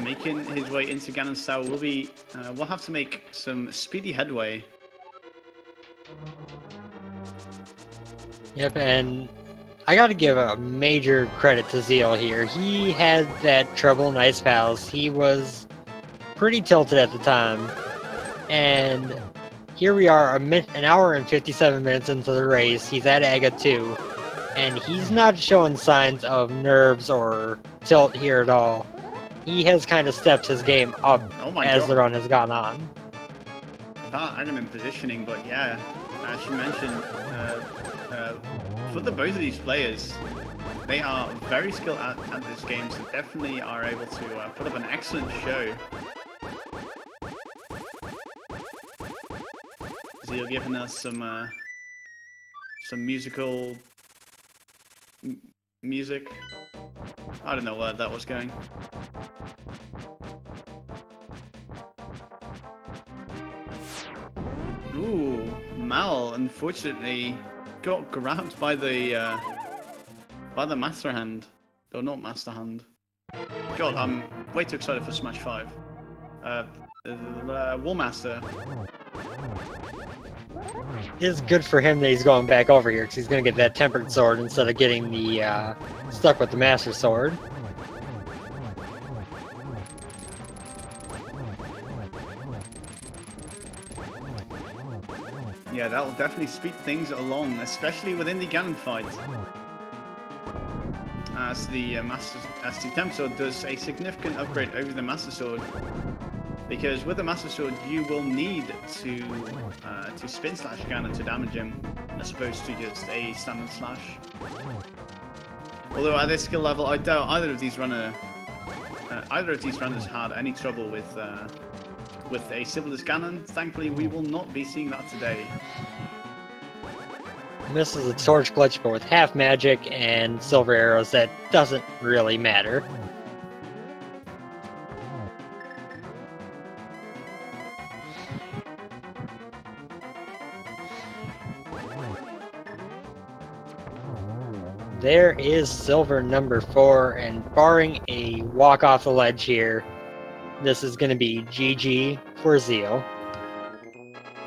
A: making his way into Ganon's Tower. We'll have to make some speedy headway.
B: Yep, and I gotta give a major credit to Zheal here. He had that trouble in Ice Palace. He was pretty tilted at the time. And here we are, an hour and 57 minutes into the race. He's at Aga 2. And he's not showing signs of nerves or tilt here at all. He has kind of stepped his game up as the run has gone on.
A: That element positioning, but yeah, as you mentioned, for the both of these players, they are very skilled at this game, so definitely are able to put up an excellent show. Zheal giving us some musical music. I don't know where that was going. Ooh, Malle unfortunately got grabbed by the Master Hand. Or not Master Hand. God, I'm way too excited for Smash 5. War Master.
B: It's good for him that he's going back over here, because he's going to get that Tempered Sword instead of getting the stuck with the Master Sword.
A: Yeah, that will definitely speed things along, especially within the Ganon fight. As the Temp Sword does a significant upgrade over the Master Sword. Because with the Master Sword, you will need to spin slash Ganon to damage him, as opposed to just a standard slash. Although at this skill level, I doubt either of these runners had any trouble with a Sibyl's Ganon. Thankfully, we will not be seeing that today.
B: Misses a torch glitch, but with half magic and silver arrows, that doesn't really matter. there is silver number 4, and barring a walk off the ledge here, this is going to be GG for Zheal.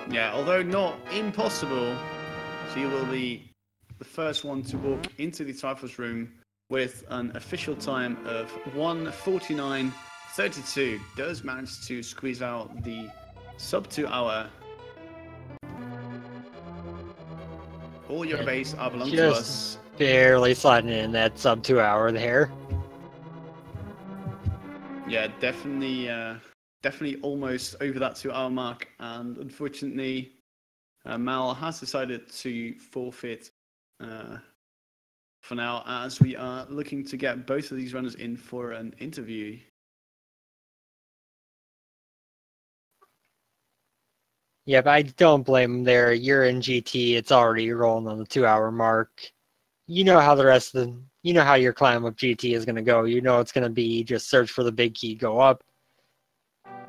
A: Yeah, although not impossible, she will be the first one to walk into the Typhus room with an official time of 1:49:32. Does manage to squeeze out the sub 2 hour. All your base are belong to us.
B: Barely sliding in that sub 2 hour there.
A: Yeah, definitely almost over that 2 hour mark, and unfortunately, Malle has decided to forfeit for now, as we are looking to get both of these runners in for an interview.
B: Yeah, but I don't blame them there. You're in GT, it's already rolling on the 2 hour mark. You know how your climb up GT is going to go. You know it's going to be just search for the big key, go up.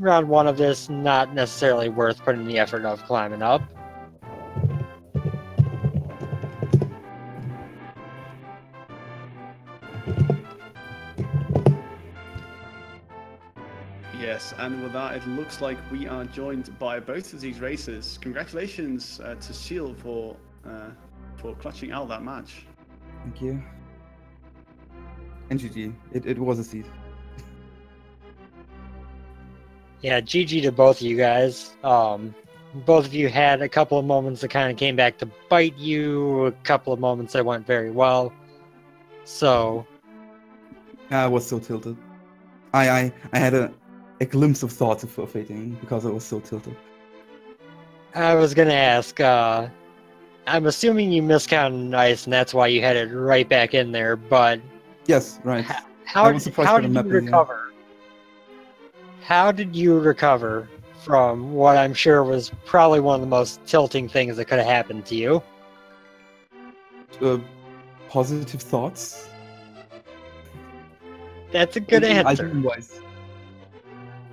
B: Round 1 of this, not necessarily worth putting the effort of climbing up.
A: Yes, and with that, it looks like we are joined by both of these racers. Congratulations to Zheal for clutching out that match.
C: Thank you. And GG. It was a seed.
B: Yeah, GG to both of you guys. Both of you had a couple of moments that kind of came back to bite you, a couple of moments that went very well. So...
C: I was so tilted. I had a glimpse of thoughts of forfeiting because I was so tilted.
B: I was going to ask, I'm assuming you miscounted ice and that's why you had it right back in there, but...
C: Yes, right.
B: How did you recover? How did you recover from what I'm sure was probably one of the most tilting things that could have happened to you?
C: Positive thoughts.
B: That's a good answer.
C: Attitude-wise.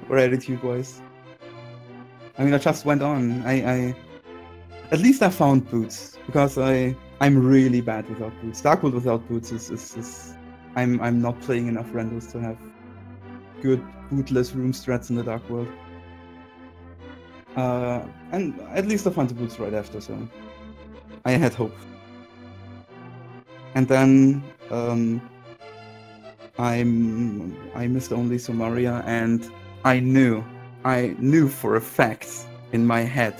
C: Or attitude-wise. I mean, I just went on. I at least I found boots, because I'm really bad without boots. Dark World without boots is I'm not playing enough randos to have good bootless room strats in the Dark World. And at least I found the boots right after, so I had hope. And then I missed only Somaria, and I knew for a fact in my head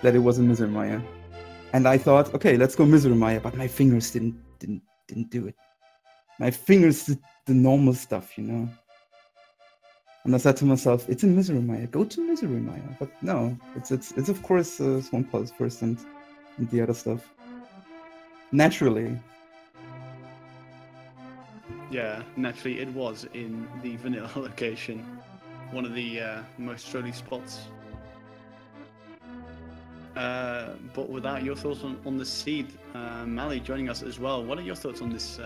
C: that it was a Misermaya. And I thought, okay, let's go Misermaya, but my fingers didn't do it. My fingers did the normal stuff, you know. And I said to myself, it's a Misermaya, go to Misermaya. But no, it's of course Swamp Pulse first and the other stuff. Naturally.
A: Yeah, naturally it was in the vanilla location. One of the most trolly spots. But without your thoughts on the seed, Malle joining us as well. What are your thoughts on this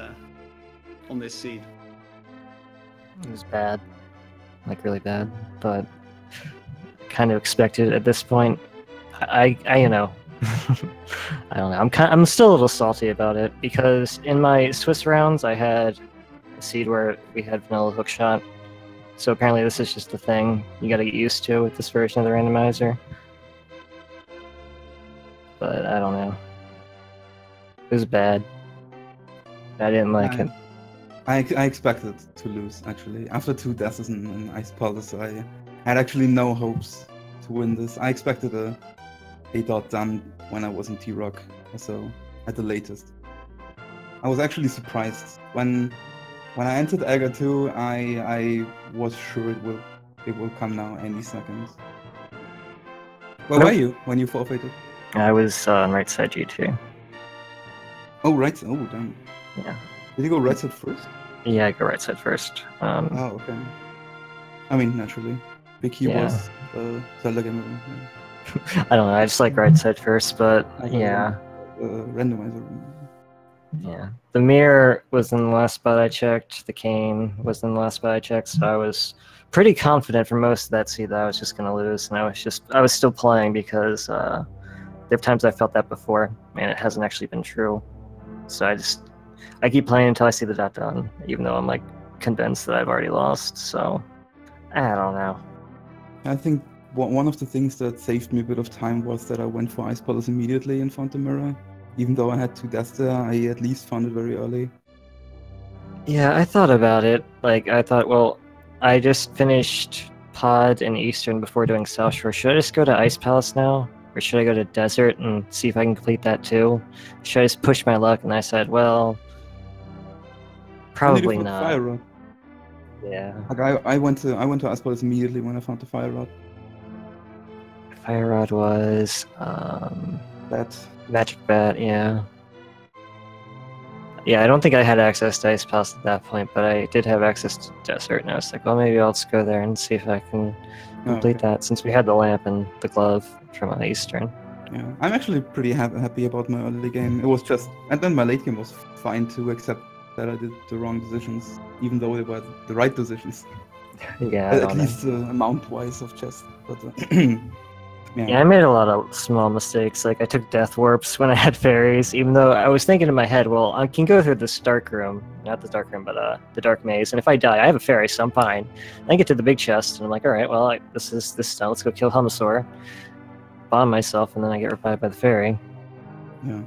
A: seed?
D: It was bad, like really bad, but kind of expected at this point. I you know, I don't know. I'm still a little salty about it because in my Swiss rounds I had a seed where we had vanilla hookshot. So apparently this is just a thing you got to get used to with this version of the randomizer. But I don't know. It was bad. I didn't like it.
C: I expected to lose, actually. After 2 deaths in Ice Palace, I had actually no hopes to win this. I expected a dot done when I was in T-Rock, so at the latest. I was actually surprised. When I entered Aga 2, I was sure it will come now any second. Where were you when you forfeited?
D: I was on right side G2.
C: Oh, right. Oh, damn.
D: Yeah.
C: Did you go right side first?
D: Yeah, I go right side first.
C: Oh, okay. I mean, naturally. Big key was Zelda game.
D: I don't know, I just like right side first, but yeah.
C: Randomizer.
D: Yeah. The mirror was in the last spot I checked, the cane was in the last spot I checked, so I was pretty confident for most of that seed that I was just going to lose, and I was still playing because there are times I felt that before, and it hasn't actually been true. So I just I keep playing until I see the dot done, even though I'm like convinced that I've already lost. So I don't know.
C: I think one of the things that saved me a bit of time was that I went for Ice Palace immediately and found the mirror. Even though I had 2 deaths there, I at least found it very early.
D: Yeah, I thought about it. Like, I thought, well, I just finished Pod and Eastern before doing South Shore. Should I just go to Ice Palace now? Or should I go to Desert and see if I can complete that too? Should I just push my luck? And I said, well, probably not.
C: Fire Rod.
D: Yeah.
C: Like I went to Ice Palace immediately when I found the Fire Rod.
D: Fire Rod was
C: That.
D: Magic Bat, yeah. Yeah, I don't think I had access to Ice Palace at that point, but I did have access to Desert, and I was like, well, maybe I'll just go there and see if I can complete that, since we had the lamp and the glove from Eastern.
C: Yeah, I'm actually pretty happy about my early game. It was just, and then my late game was fine too, except that I did the wrong decisions, even though they were the right decisions.
D: Yeah,
C: at least amount-wise of chess. But
D: yeah, I made a lot of small mistakes. Like, I took Death Warps when I had fairies, even though I was thinking in my head, well, I can go through this dark room, not the dark room, but the dark maze, and if I die, I have a fairy, so I'm fine. I get to the big chest, and I'm like, all right, well, this is done. Let's go kill Helmasaur, bomb myself, and then I get revived by the fairy.
C: Yeah.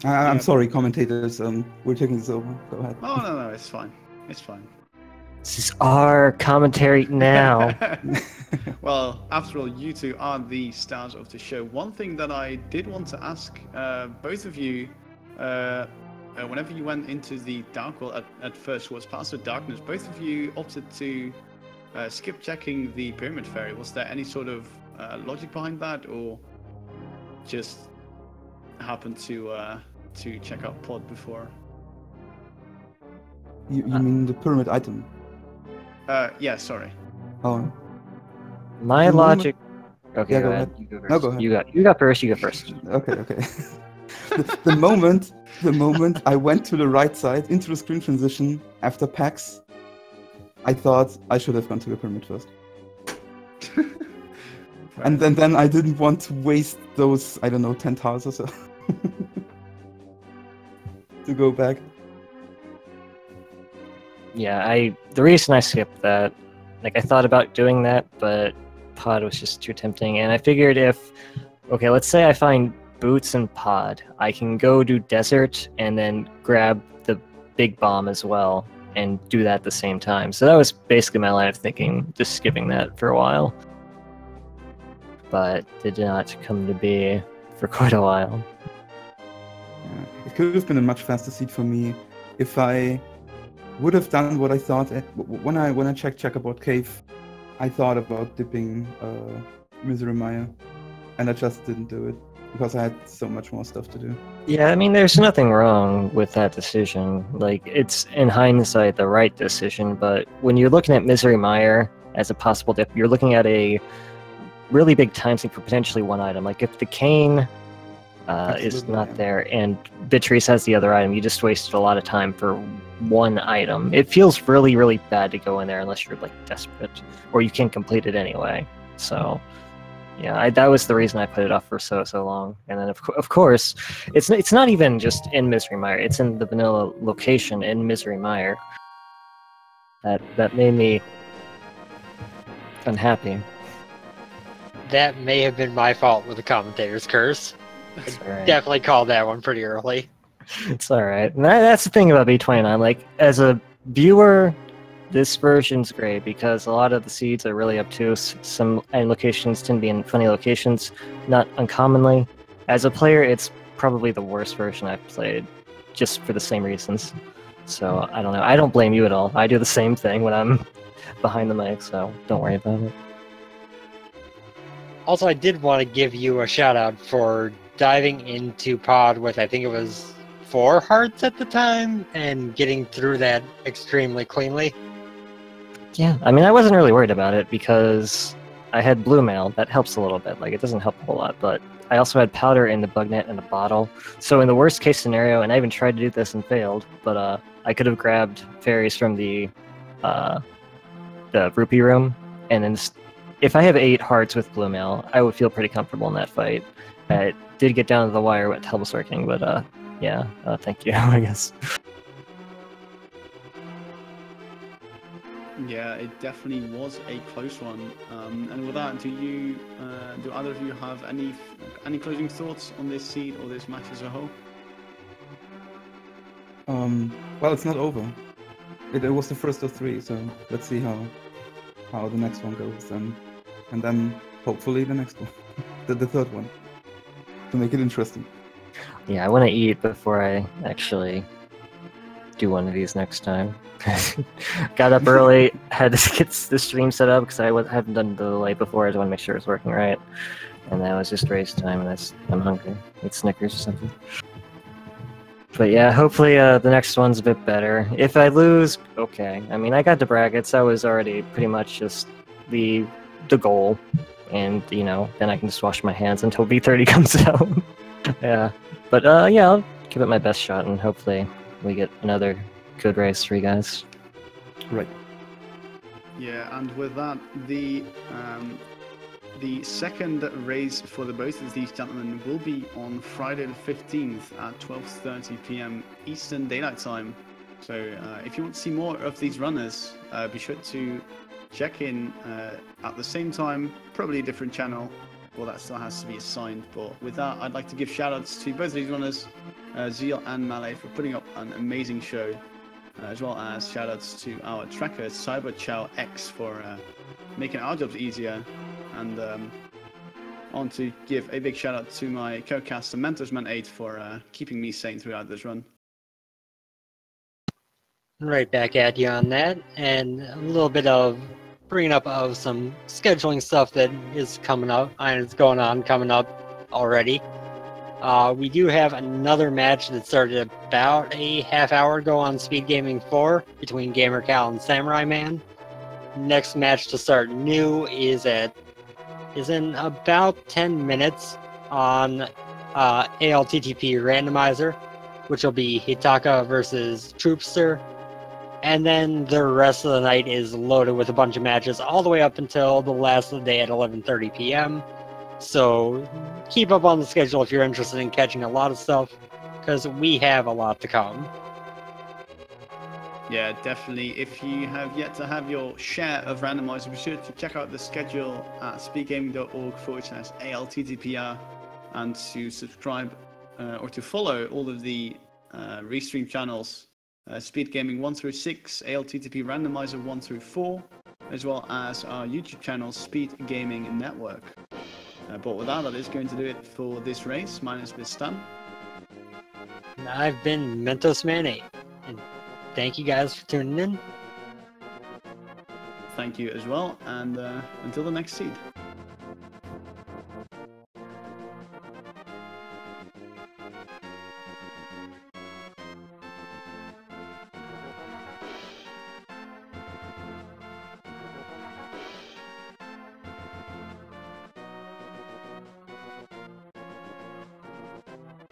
C: I'm sorry, commentators. We're taking this over. Go ahead.
A: Oh, no, it's fine. It's fine.
D: This is our commentary now.
A: Well, after all, you two are the stars of the show. One thing that I did want to ask both of you, whenever you went into the Dark World at first towards Paths of Darkness, both of you opted to skip checking the Pyramid Fairy. Was there any sort of logic behind that, or just happened to check out Pod before?
C: You mean the pyramid item?
A: Yeah, sorry.
C: Oh.
D: My logic. Okay,
C: yeah,
D: go ahead. You go first.
C: No, go ahead.
D: You got first. You go first.
C: Okay. the moment I went to the right side into the screen transition after PAX, I thought I should have gone to the pyramid first. And then I didn't want to waste those, I don't know, 10 tiles or so to go back.
D: Yeah, the reason I skipped that, like, I thought about doing that, but Pod was just too tempting, and I figured okay, let's say I find Boots and Pod, I can go do Desert and then grab the big bomb as well and do that at the same time. So that was basically my line of thinking, just skipping that for a while. But did not come to be for quite a while.
C: Yeah. It could have been a much faster seed for me if I would have done what I thought when I checked Checkerboard Cave. I thought about dipping Misery Maya, and I just didn't do it because I had so much more stuff to do.
D: Yeah, I mean, there's nothing wrong with that decision. Like, it's in hindsight the right decision, but when you're looking at Misery Mire as a possible dip, you're looking at a really big time sink for potentially one item. Like, if the cane is not there and Beatrice has the other item, you just wasted a lot of time for one item. It feels really, really bad to go in there unless you're, like, desperate, or you can complete it anyway. So yeah, that was the reason I put it off for so long. And then of course, it's not even just in Misery Mire, it's in the vanilla location in Misery Mire that made me unhappy.
B: That may have been my fault with the commentator's curse.
D: Right.
B: Definitely called that one pretty early.
D: It's alright. That's the thing about B29. Like, as a viewer, this version's great because a lot of the seeds are really obtuse. Some locations tend to be in funny locations, not uncommonly. As a player, it's probably the worst version I've played, just for the same reasons. So, I don't know. I don't blame you at all. I do the same thing when I'm behind the mic, so don't worry about it.
B: Also, I did want to give you a shout out for diving into Pod with, I think it was 4 hearts at the time, and getting through that extremely cleanly.
D: Yeah, I mean, I wasn't really worried about it because I had blue mail. That helps a little bit. Like, it doesn't help a whole lot, but I also had powder in the bug net and a bottle. So in the worst case scenario, and I even tried to do this and failed, but I could have grabbed fairies from the rupee room, and then if I have 8 hearts with blue mail, I would feel pretty comfortable in that fight. It did get down to the wire with Helmasaur King, but yeah, thank you, I guess.
A: Yeah, it definitely was a close one. And with that, do either of you have any closing thoughts on this seed or this match as a whole?
C: Well, it's not over. It was the first of 3, so let's see how the next one goes, and then hopefully the next one, the third one, to make it interesting.
D: Yeah, I want to eat before I actually do one of these next time. Got up early, had to get the stream set up because I haven't done the delay before. I just want to make sure it's working right. And that was just race time, and I'm hungry. Eat Snickers or something. But yeah, hopefully the next one's a bit better. If I lose, okay. I mean, I got the brackets. That was already pretty much just the goal. And, you know, then I can just wash my hands until V30 comes out. Yeah. But yeah, I'll give it my best shot, and hopefully we get another good race for you guys.
C: Right.
A: Yeah, and with that, the second race for the both of these gentlemen will be on Friday the 15th at 12:30 p.m. Eastern Daylight Time. So if you want to see more of these runners, be sure to check in at the same time, probably a different channel. Well, that still has to be assigned. But with that, I'd like to give shout-outs to both of these runners, Zheal and Malle, for putting up an amazing show, as well as shout-outs to our tracker, CyberChow X, for making our jobs easier. And I want to give a big shout-out to my co-caster, MentorsMan8, for keeping me sane throughout this run.
B: Right back at you on that, and a little bit of bringing up of some scheduling stuff that is coming up and it's coming up already. We do have another match that started about a half hour ago on Speed Gaming 4 between GamerCal and Samurai Man. Next match to start new is in about 10 minutes on ALTTP Randomizer, which will be Hitaka versus Troopster. And then the rest of the night is loaded with a bunch of matches all the way up until the last of the day at 11:30 p.m. So keep up on the schedule if you're interested in catching a lot of stuff, because we have a lot to come.
A: Yeah, definitely. If you have yet to have your share of Randomizer, be sure to check out the schedule at speedgaming.org/ALTTPR and to subscribe or to follow all of the restream channels. Speed Gaming 1 through 6, ALTTP Randomizer 1 through 4, as well as our YouTube channel, Speed Gaming Network. But with that is going to do it for this race. My name is Stan.
B: And I've been MentosMan8, and thank you guys for tuning in.
A: Thank you as well, and until the next seed.